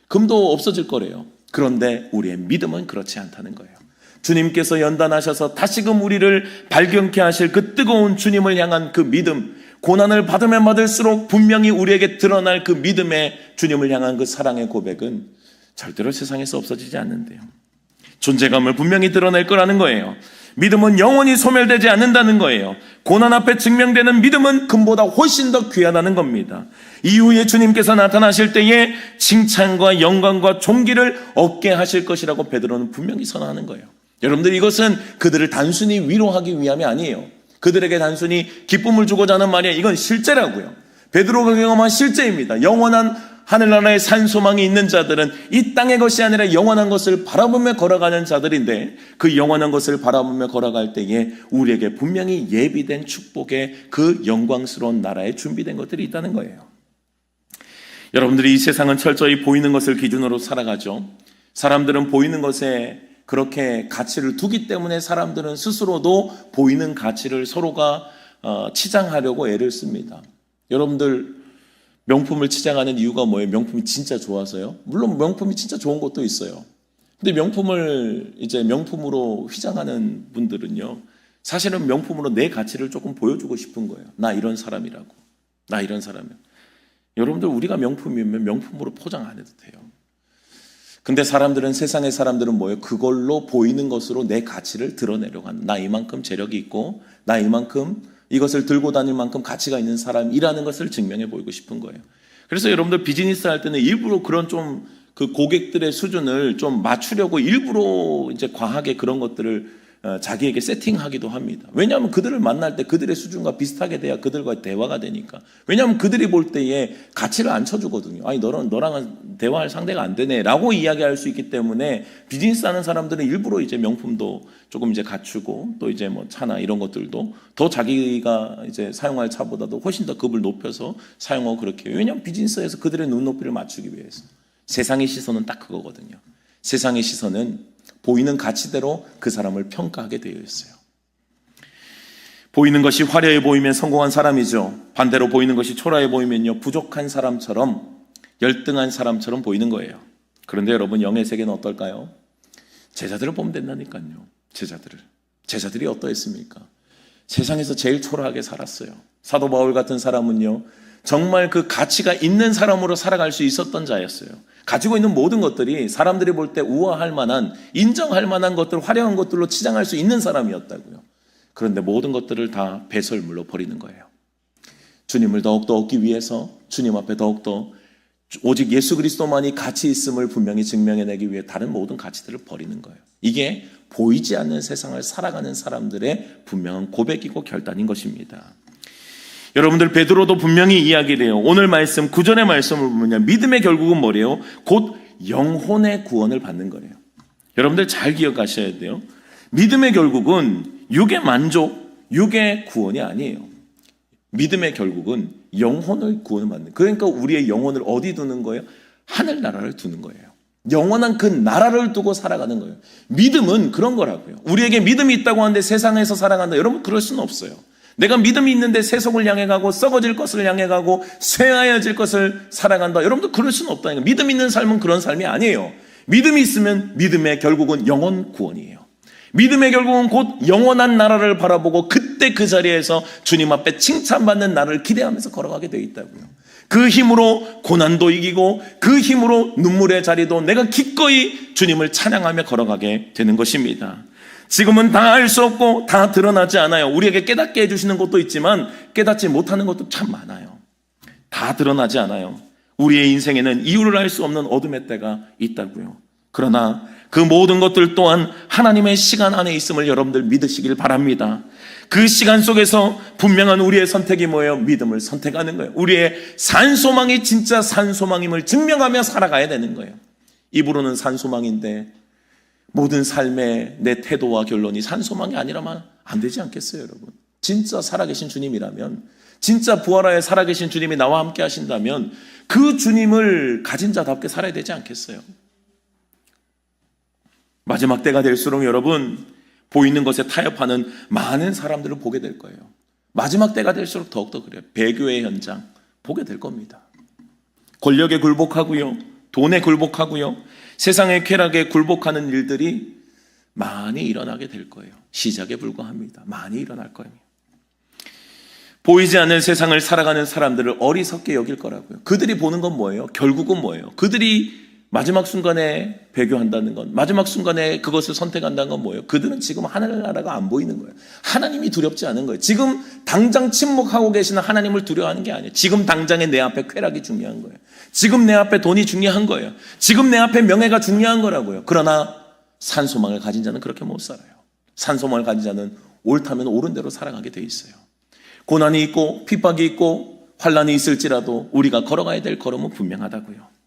금도 없어질 거래요. 그런데 우리의 믿음은 그렇지 않다는 거예요. 주님께서 연단하셔서 다시금 우리를 발견케 하실 그 뜨거운 주님을 향한 그 믿음, 고난을 받으면 받을수록 분명히 우리에게 드러날 그 믿음의 주님을 향한 그 사랑의 고백은 절대로 세상에서 없어지지 않는데요. 존재감을 분명히 드러낼 거라는 거예요. 믿음은 영원히 소멸되지 않는다는 거예요. 고난 앞에 증명되는 믿음은 금보다 훨씬 더 귀하다는 겁니다. 이후에 주님께서 나타나실 때에 칭찬과 영광과 존귀를 얻게 하실 것이라고 베드로는 분명히 선언하는 거예요. 여러분들, 이것은 그들을 단순히 위로하기 위함이 아니에요. 그들에게 단순히 기쁨을 주고자 하는 말이야. 이건 실제라고요. 베드로가 경험한 실제입니다. 영원한 하늘나라의 산소망이 있는 자들은 이 땅의 것이 아니라 영원한 것을 바라보며 걸어가는 자들인데, 그 영원한 것을 바라보며 걸어갈 때에 우리에게 분명히 예비된 축복의 그 영광스러운 나라에 준비된 것들이 있다는 거예요. 여러분들이, 이 세상은 철저히 보이는 것을 기준으로 살아가죠. 사람들은 보이는 것에 그렇게 가치를 두기 때문에 사람들은 스스로도 보이는 가치를 서로가 치장하려고 애를 씁니다. 여러분들, 명품을 치장하는 이유가 뭐예요? 명품이 진짜 좋아서요? 물론 명품이 진짜 좋은 것도 있어요. 근데 명품을 이제 명품으로 휘장하는 분들은요, 사실은 명품으로 내 가치를 조금 보여주고 싶은 거예요. 나 이런 사람이라고. 나 이런 사람이야. 여러분들, 우리가 명품이면 명품으로 포장 안 해도 돼요. 근데 사람들은, 세상의 사람들은 뭐예요? 그걸로 보이는 것으로 내 가치를 드러내려고 하는, 나 이만큼 재력이 있고, 나 이만큼 이것을 들고 다닐 만큼 가치가 있는 사람이라는 것을 증명해 보이고 싶은 거예요. 그래서 여러분들, 비즈니스 할 때는 일부러 그런 좀 그 고객들의 수준을 좀 맞추려고 일부러 이제 과하게 그런 것들을 자기에게 세팅하기도 합니다. 왜냐하면 그들을 만날 때 그들의 수준과 비슷하게 돼야 그들과 대화가 되니까. 왜냐하면 그들이 볼 때에 가치를 안 쳐주거든요. 아니, 너랑은 대화할 상대가 안 되네 라고 이야기할 수 있기 때문에, 비즈니스 하는 사람들은 일부러 이제 명품도 조금 이제 갖추고, 또 이제 뭐 차나 이런 것들도 더 자기가 이제 사용할 차보다도 훨씬 더 급을 높여서 사용하고 그렇게 해요. 왜냐하면 비즈니스에서 그들의 눈높이를 맞추기 위해서. 세상의 시선은 딱 그거거든요. 세상의 시선은 보이는 가치대로 그 사람을 평가하게 되어 있어요. 보이는 것이 화려해 보이면 성공한 사람이죠. 반대로 보이는 것이 초라해 보이면요, 부족한 사람처럼, 열등한 사람처럼 보이는 거예요. 그런데 여러분, 영의 세계는 어떨까요? 제자들을 보면 된다니까요. 제자들이 어떠했습니까? 세상에서 제일 초라하게 살았어요. 사도 바울 같은 사람은요, 정말 그 가치가 있는 사람으로 살아갈 수 있었던 자였어요. 가지고 있는 모든 것들이 사람들이 볼 때 우아할 만한, 인정할 만한 것들, 화려한 것들로 치장할 수 있는 사람이었다고요. 그런데 모든 것들을 다 배설물로 버리는 거예요. 주님을 더욱더 얻기 위해서, 주님 앞에 더욱더 오직 예수 그리스도만이 가치 있음을 분명히 증명해내기 위해 다른 모든 가치들을 버리는 거예요. 이게 보이지 않는 세상을 살아가는 사람들의 분명한 고백이고 결단인 것입니다. 여러분들, 베드로도 분명히 이야기를 해요. 오늘 말씀, 구절의 말씀을 보면 믿음의 결국은 뭐래요? 곧 영혼의 구원을 받는 거래요. 여러분들 잘 기억하셔야 돼요. 믿음의 결국은 육의 만족, 육의 구원이 아니에요. 믿음의 결국은 영혼을 구원을 받는, 그러니까 우리의 영혼을 어디 두는 거예요? 하늘나라를 두는 거예요. 영원한 그 나라를 두고 살아가는 거예요. 믿음은 그런 거라고요. 우리에게 믿음이 있다고 하는데 세상에서 살아간다. 여러분, 그럴 수는 없어요. 내가 믿음이 있는데 세속을 향해 가고 썩어질 것을 향해 가고 쇠하여질 것을 살아간다. 여러분들 그럴 수는 없다니까. 믿음 있는 삶은 그런 삶이 아니에요. 믿음이 있으면 믿음의 결국은 영혼 구원이에요. 믿음의 결국은 곧 영원한 나라를 바라보고 그때 그 자리에서 주님 앞에 칭찬받는 날을 기대하면서 걸어가게 되어 있다고요. 그 힘으로 고난도 이기고 그 힘으로 눈물의 자리도 내가 기꺼이 주님을 찬양하며 걸어가게 되는 것입니다. 지금은 다 알 수 없고 다 드러나지 않아요. 우리에게 깨닫게 해주시는 것도 있지만 깨닫지 못하는 것도 참 많아요. 다 드러나지 않아요. 우리의 인생에는 이유를 알 수 없는 어둠의 때가 있다고요. 그러나 그 모든 것들 또한 하나님의 시간 안에 있음을 여러분들 믿으시길 바랍니다. 그 시간 속에서 분명한 우리의 선택이 뭐예요? 믿음을 선택하는 거예요. 우리의 산소망이 진짜 산소망임을 증명하며 살아가야 되는 거예요. 입으로는 산소망인데 모든 삶의 내 태도와 결론이 산소망이 아니라면 안 되지 않겠어요, 여러분? 진짜 살아계신 주님이라면, 진짜 부활하여 살아계신 주님이 나와 함께 하신다면 그 주님을 가진 자답게 살아야 되지 않겠어요? 마지막 때가 될수록 여러분, 보이는 것에 타협하는 많은 사람들을 보게 될 거예요. 마지막 때가 될수록 더욱더 그래요. 배교의 현장 보게 될 겁니다. 권력에 굴복하고요, 돈에 굴복하고요, 세상의 쾌락에 굴복하는 일들이 많이 일어나게 될 거예요. 시작에 불과합니다. 많이 일어날 거예요. 보이지 않는 세상을 살아가는 사람들을 어리석게 여길 거라고요. 그들이 보는 건 뭐예요? 결국은 뭐예요? 그들이 마지막 순간에 배교한다는 건, 마지막 순간에 그것을 선택한다는 건 뭐예요? 그들은 지금 하늘나라가 안 보이는 거예요. 하나님이 두렵지 않은 거예요. 지금 당장 침묵하고 계시는 하나님을 두려워하는 게 아니에요. 지금 당장에 내 앞에 쾌락이 중요한 거예요. 지금 내 앞에 돈이 중요한 거예요. 지금 내 앞에 명예가 중요한 거라고요. 그러나 산소망을 가진 자는 그렇게 못 살아요. 산소망을 가진 자는 옳다면 옳은 대로 살아가게 돼 있어요. 고난이 있고 핍박이 있고 환난이 있을지라도 우리가 걸어가야 될 걸음은 분명하다고요.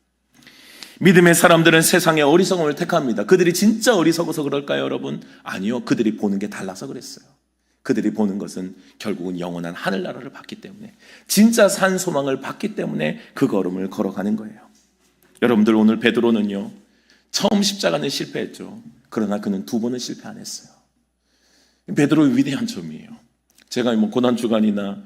믿음의 사람들은 세상의 어리석음을 택합니다. 그들이 진짜 어리석어서 그럴까요, 여러분? 아니요. 그들이 보는 게 달라서 그랬어요. 그들이 보는 것은 결국은 영원한 하늘나라를 받기 때문에, 진짜 산 소망을 받기 때문에 그 걸음을 걸어가는 거예요. 여러분들, 오늘 베드로는요, 처음 십자가는 실패했죠. 그러나 그는 두 번은 실패 안 했어요. 베드로의 위대한 점이에요. 제가 뭐 고난주간이나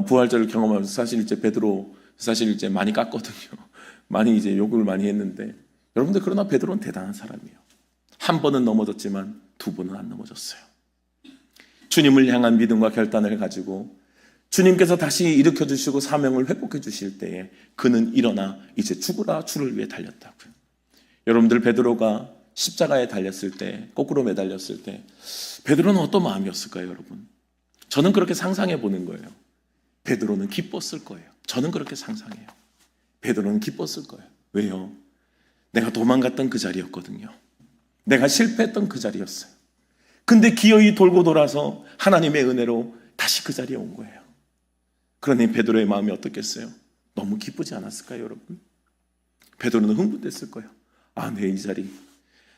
부활절을 경험하면서 사실 이제 베드로 사실 이제 많이 깠거든요. 많이 이제 욕을 많이 했는데, 여러분들 그러나 베드로는 대단한 사람이에요. 한 번은 넘어졌지만 두 번은 안 넘어졌어요. 주님을 향한 믿음과 결단을 가지고 주님께서 다시 일으켜 주시고 사명을 회복해 주실 때에 그는 일어나 이제 죽으라 주를 위해 달렸다고요. 여러분들, 베드로가 십자가에 달렸을 때, 거꾸로 매달렸을 때 베드로는 어떤 마음이었을까요, 여러분? 저는 그렇게 상상해 보는 거예요. 베드로는 기뻤을 거예요. 저는 그렇게 상상해요. 베드로는 기뻤을 거예요. 왜요? 내가 도망갔던 그 자리였거든요. 내가 실패했던 그 자리였어요. 근데 기어이 돌고 돌아서 하나님의 은혜로 다시 그 자리에 온 거예요. 그러니 베드로의 마음이 어떻겠어요? 너무 기쁘지 않았을까요, 여러분? 베드로는 흥분됐을 거예요. 아, 내 이 자리,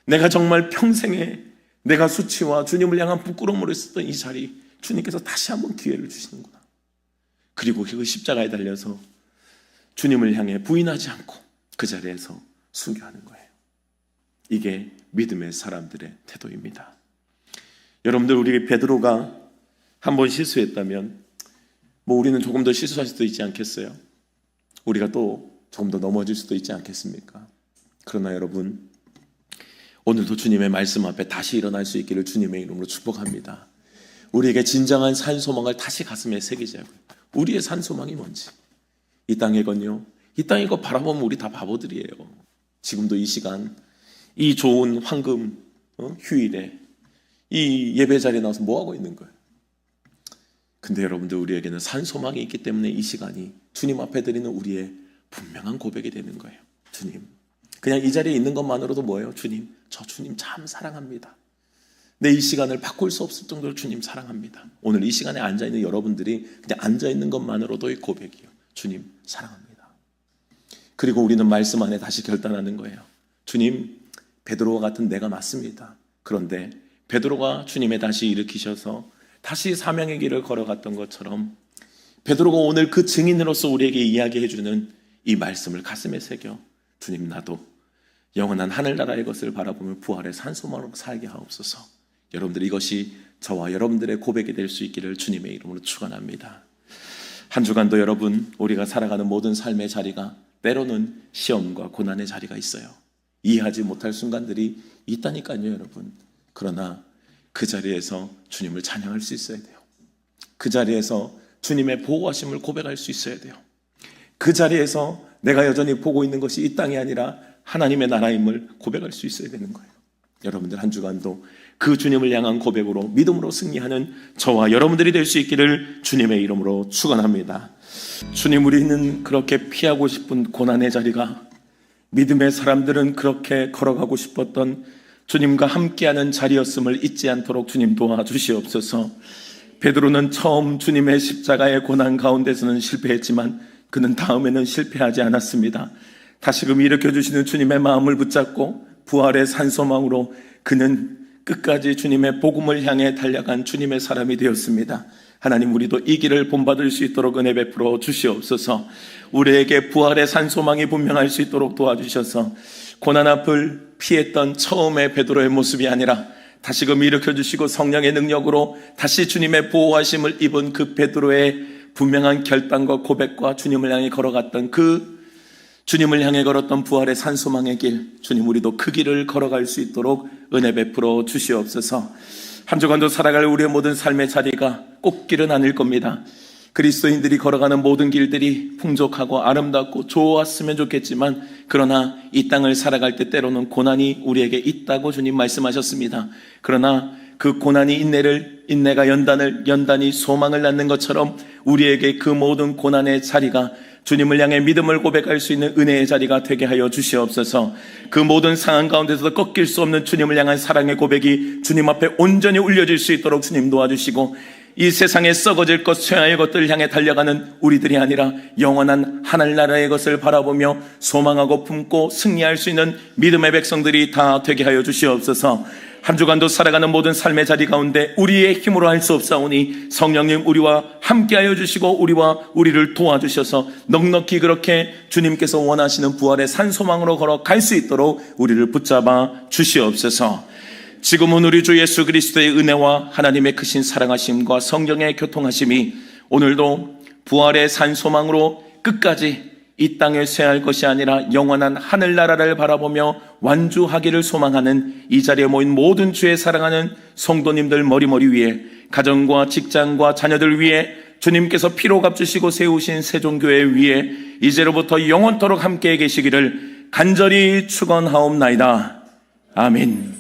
내가 정말 평생에 내가 수치와 주님을 향한 부끄러움으로 있었던 이 자리, 주님께서 다시 한번 기회를 주시는구나. 그리고 그 십자가에 달려서 주님을 향해 부인하지 않고 그 자리에서 순교하는 거예요. 이게 믿음의 사람들의 태도입니다. 여러분들, 우리 베드로가 한번 실수했다면 우리는 조금 더 실수할 수도 있지 않겠어요? 우리가 또 조금 더 넘어질 수도 있지 않겠습니까? 그러나 여러분, 오늘도 주님의 말씀 앞에 다시 일어날 수 있기를 주님의 이름으로 축복합니다. 우리에게 진정한 산소망을 다시 가슴에 새기자고요. 우리의 산소망이 뭔지, 이 땅이건요. 이 땅 이거 바라보면 우리 다 바보들이에요. 지금도 이 시간, 이 좋은 황금 휴일에 이 예배 자리에 나와서 뭐 하고 있는 거예요? 근데 여러분들, 우리에게는 산 소망이 있기 때문에 이 시간이 주님 앞에 드리는 우리의 분명한 고백이 되는 거예요. 주님, 그냥 이 자리에 있는 것만으로도 뭐예요? 주님, 저 주님 참 사랑합니다. 내 이 시간을 바꿀 수 없을 정도로 주님 사랑합니다. 오늘 이 시간에 앉아있는 여러분들이 그냥 앉아있는 것만으로도의 고백이에요. 주님 사랑합니다. 그리고 우리는 말씀 안에 다시 결단하는 거예요. 주님, 베드로와 같은 내가 맞습니다. 그런데 베드로가 주님의 다시 일으키셔서 다시 사명의 길을 걸어갔던 것처럼 베드로가 오늘 그 증인으로서 우리에게 이야기해주는 이 말씀을 가슴에 새겨, 주님, 나도 영원한 하늘나라의 것을 바라보며 부활의 산소망으로 살게 하옵소서. 여러분들, 이것이 저와 여러분들의 고백이 될 수 있기를 주님의 이름으로 축원합니다. 한 주간도 여러분, 우리가 살아가는 모든 삶의 자리가 때로는 시험과 고난의 자리가 있어요. 이해하지 못할 순간들이 있다니까요, 여러분. 그러나 그 자리에서 주님을 찬양할 수 있어야 돼요. 그 자리에서 주님의 보호하심을 고백할 수 있어야 돼요. 그 자리에서 내가 여전히 보고 있는 것이 이 땅이 아니라 하나님의 나라임을 고백할 수 있어야 되는 거예요. 여러분들, 한 주간도 그 주님을 향한 고백으로 믿음으로 승리하는 저와 여러분들이 될 수 있기를 주님의 이름으로 축원합니다. 주님, 우리는 그렇게 피하고 싶은 고난의 자리가, 믿음의 사람들은 그렇게 걸어가고 싶었던 주님과 함께하는 자리였음을 잊지 않도록 주님 도와주시옵소서. 베드로는 처음 주님의 십자가의 고난 가운데서는 실패했지만 그는 다음에는 실패하지 않았습니다. 다시금 일으켜주시는 주님의 마음을 붙잡고 부활의 산소망으로 그는 끝까지 주님의 복음을 향해 달려간 주님의 사람이 되었습니다. 하나님, 우리도 이 길을 본받을 수 있도록 은혜 베풀어 주시옵소서. 우리에게 부활의 산소망이 분명할 수 있도록 도와주셔서 고난 앞을 피했던 처음의 베드로의 모습이 아니라 다시금 일으켜주시고 성령의 능력으로 다시 주님의 보호하심을 입은 그 베드로의 분명한 결단과 고백과 주님을 향해 걸어갔던 그 주님을 향해 걸었던 부활의 산소망의 길, 주님, 우리도 그 길을 걸어갈 수 있도록 은혜 베풀어 주시옵소서. 한 주간도 살아갈 우리의 모든 삶의 자리가 꽃길은 아닐 겁니다. 그리스도인들이 걸어가는 모든 길들이 풍족하고 아름답고 좋았으면 좋겠지만, 그러나 이 땅을 살아갈 때 때로는 고난이 우리에게 있다고 주님 말씀하셨습니다. 그러나 그 고난이 인내가 연단이 소망을 낳는 것처럼 우리에게 그 모든 고난의 자리가 주님을 향해 믿음을 고백할 수 있는 은혜의 자리가 되게 하여 주시옵소서. 그 모든 상황 가운데서도 꺾일 수 없는 주님을 향한 사랑의 고백이 주님 앞에 온전히 울려질 수 있도록 주님 도와주시고, 이 세상에 썩어질 것, 쇠할 것들을 향해 달려가는 우리들이 아니라 영원한 하늘나라의 것을 바라보며 소망하고 품고 승리할 수 있는 믿음의 백성들이 다 되게 하여 주시옵소서. 한 주간도 살아가는 모든 삶의 자리 가운데 우리의 힘으로 할 수 없사오니 성령님, 우리와 함께하여 주시고 우리를 도와주셔서 넉넉히 그렇게 주님께서 원하시는 부활의 산소망으로 걸어갈 수 있도록 우리를 붙잡아 주시옵소서. 지금은 우리 주 예수 그리스도의 은혜와 하나님의 크신 사랑하심과 성령의 교통하심이 오늘도 부활의 산소망으로 끝까지 이 땅에 쇠할 것이 아니라 영원한 하늘나라를 바라보며 완주하기를 소망하는 이 자리에 모인 모든 주의 사랑하는 성도님들 머리머리 위에, 가정과 직장과 자녀들 위에 주님께서 피로 값주시고 세우신 세종교회 위에 이제로부터 영원토록 함께 계시기를 간절히 축원하옵나이다. 아멘.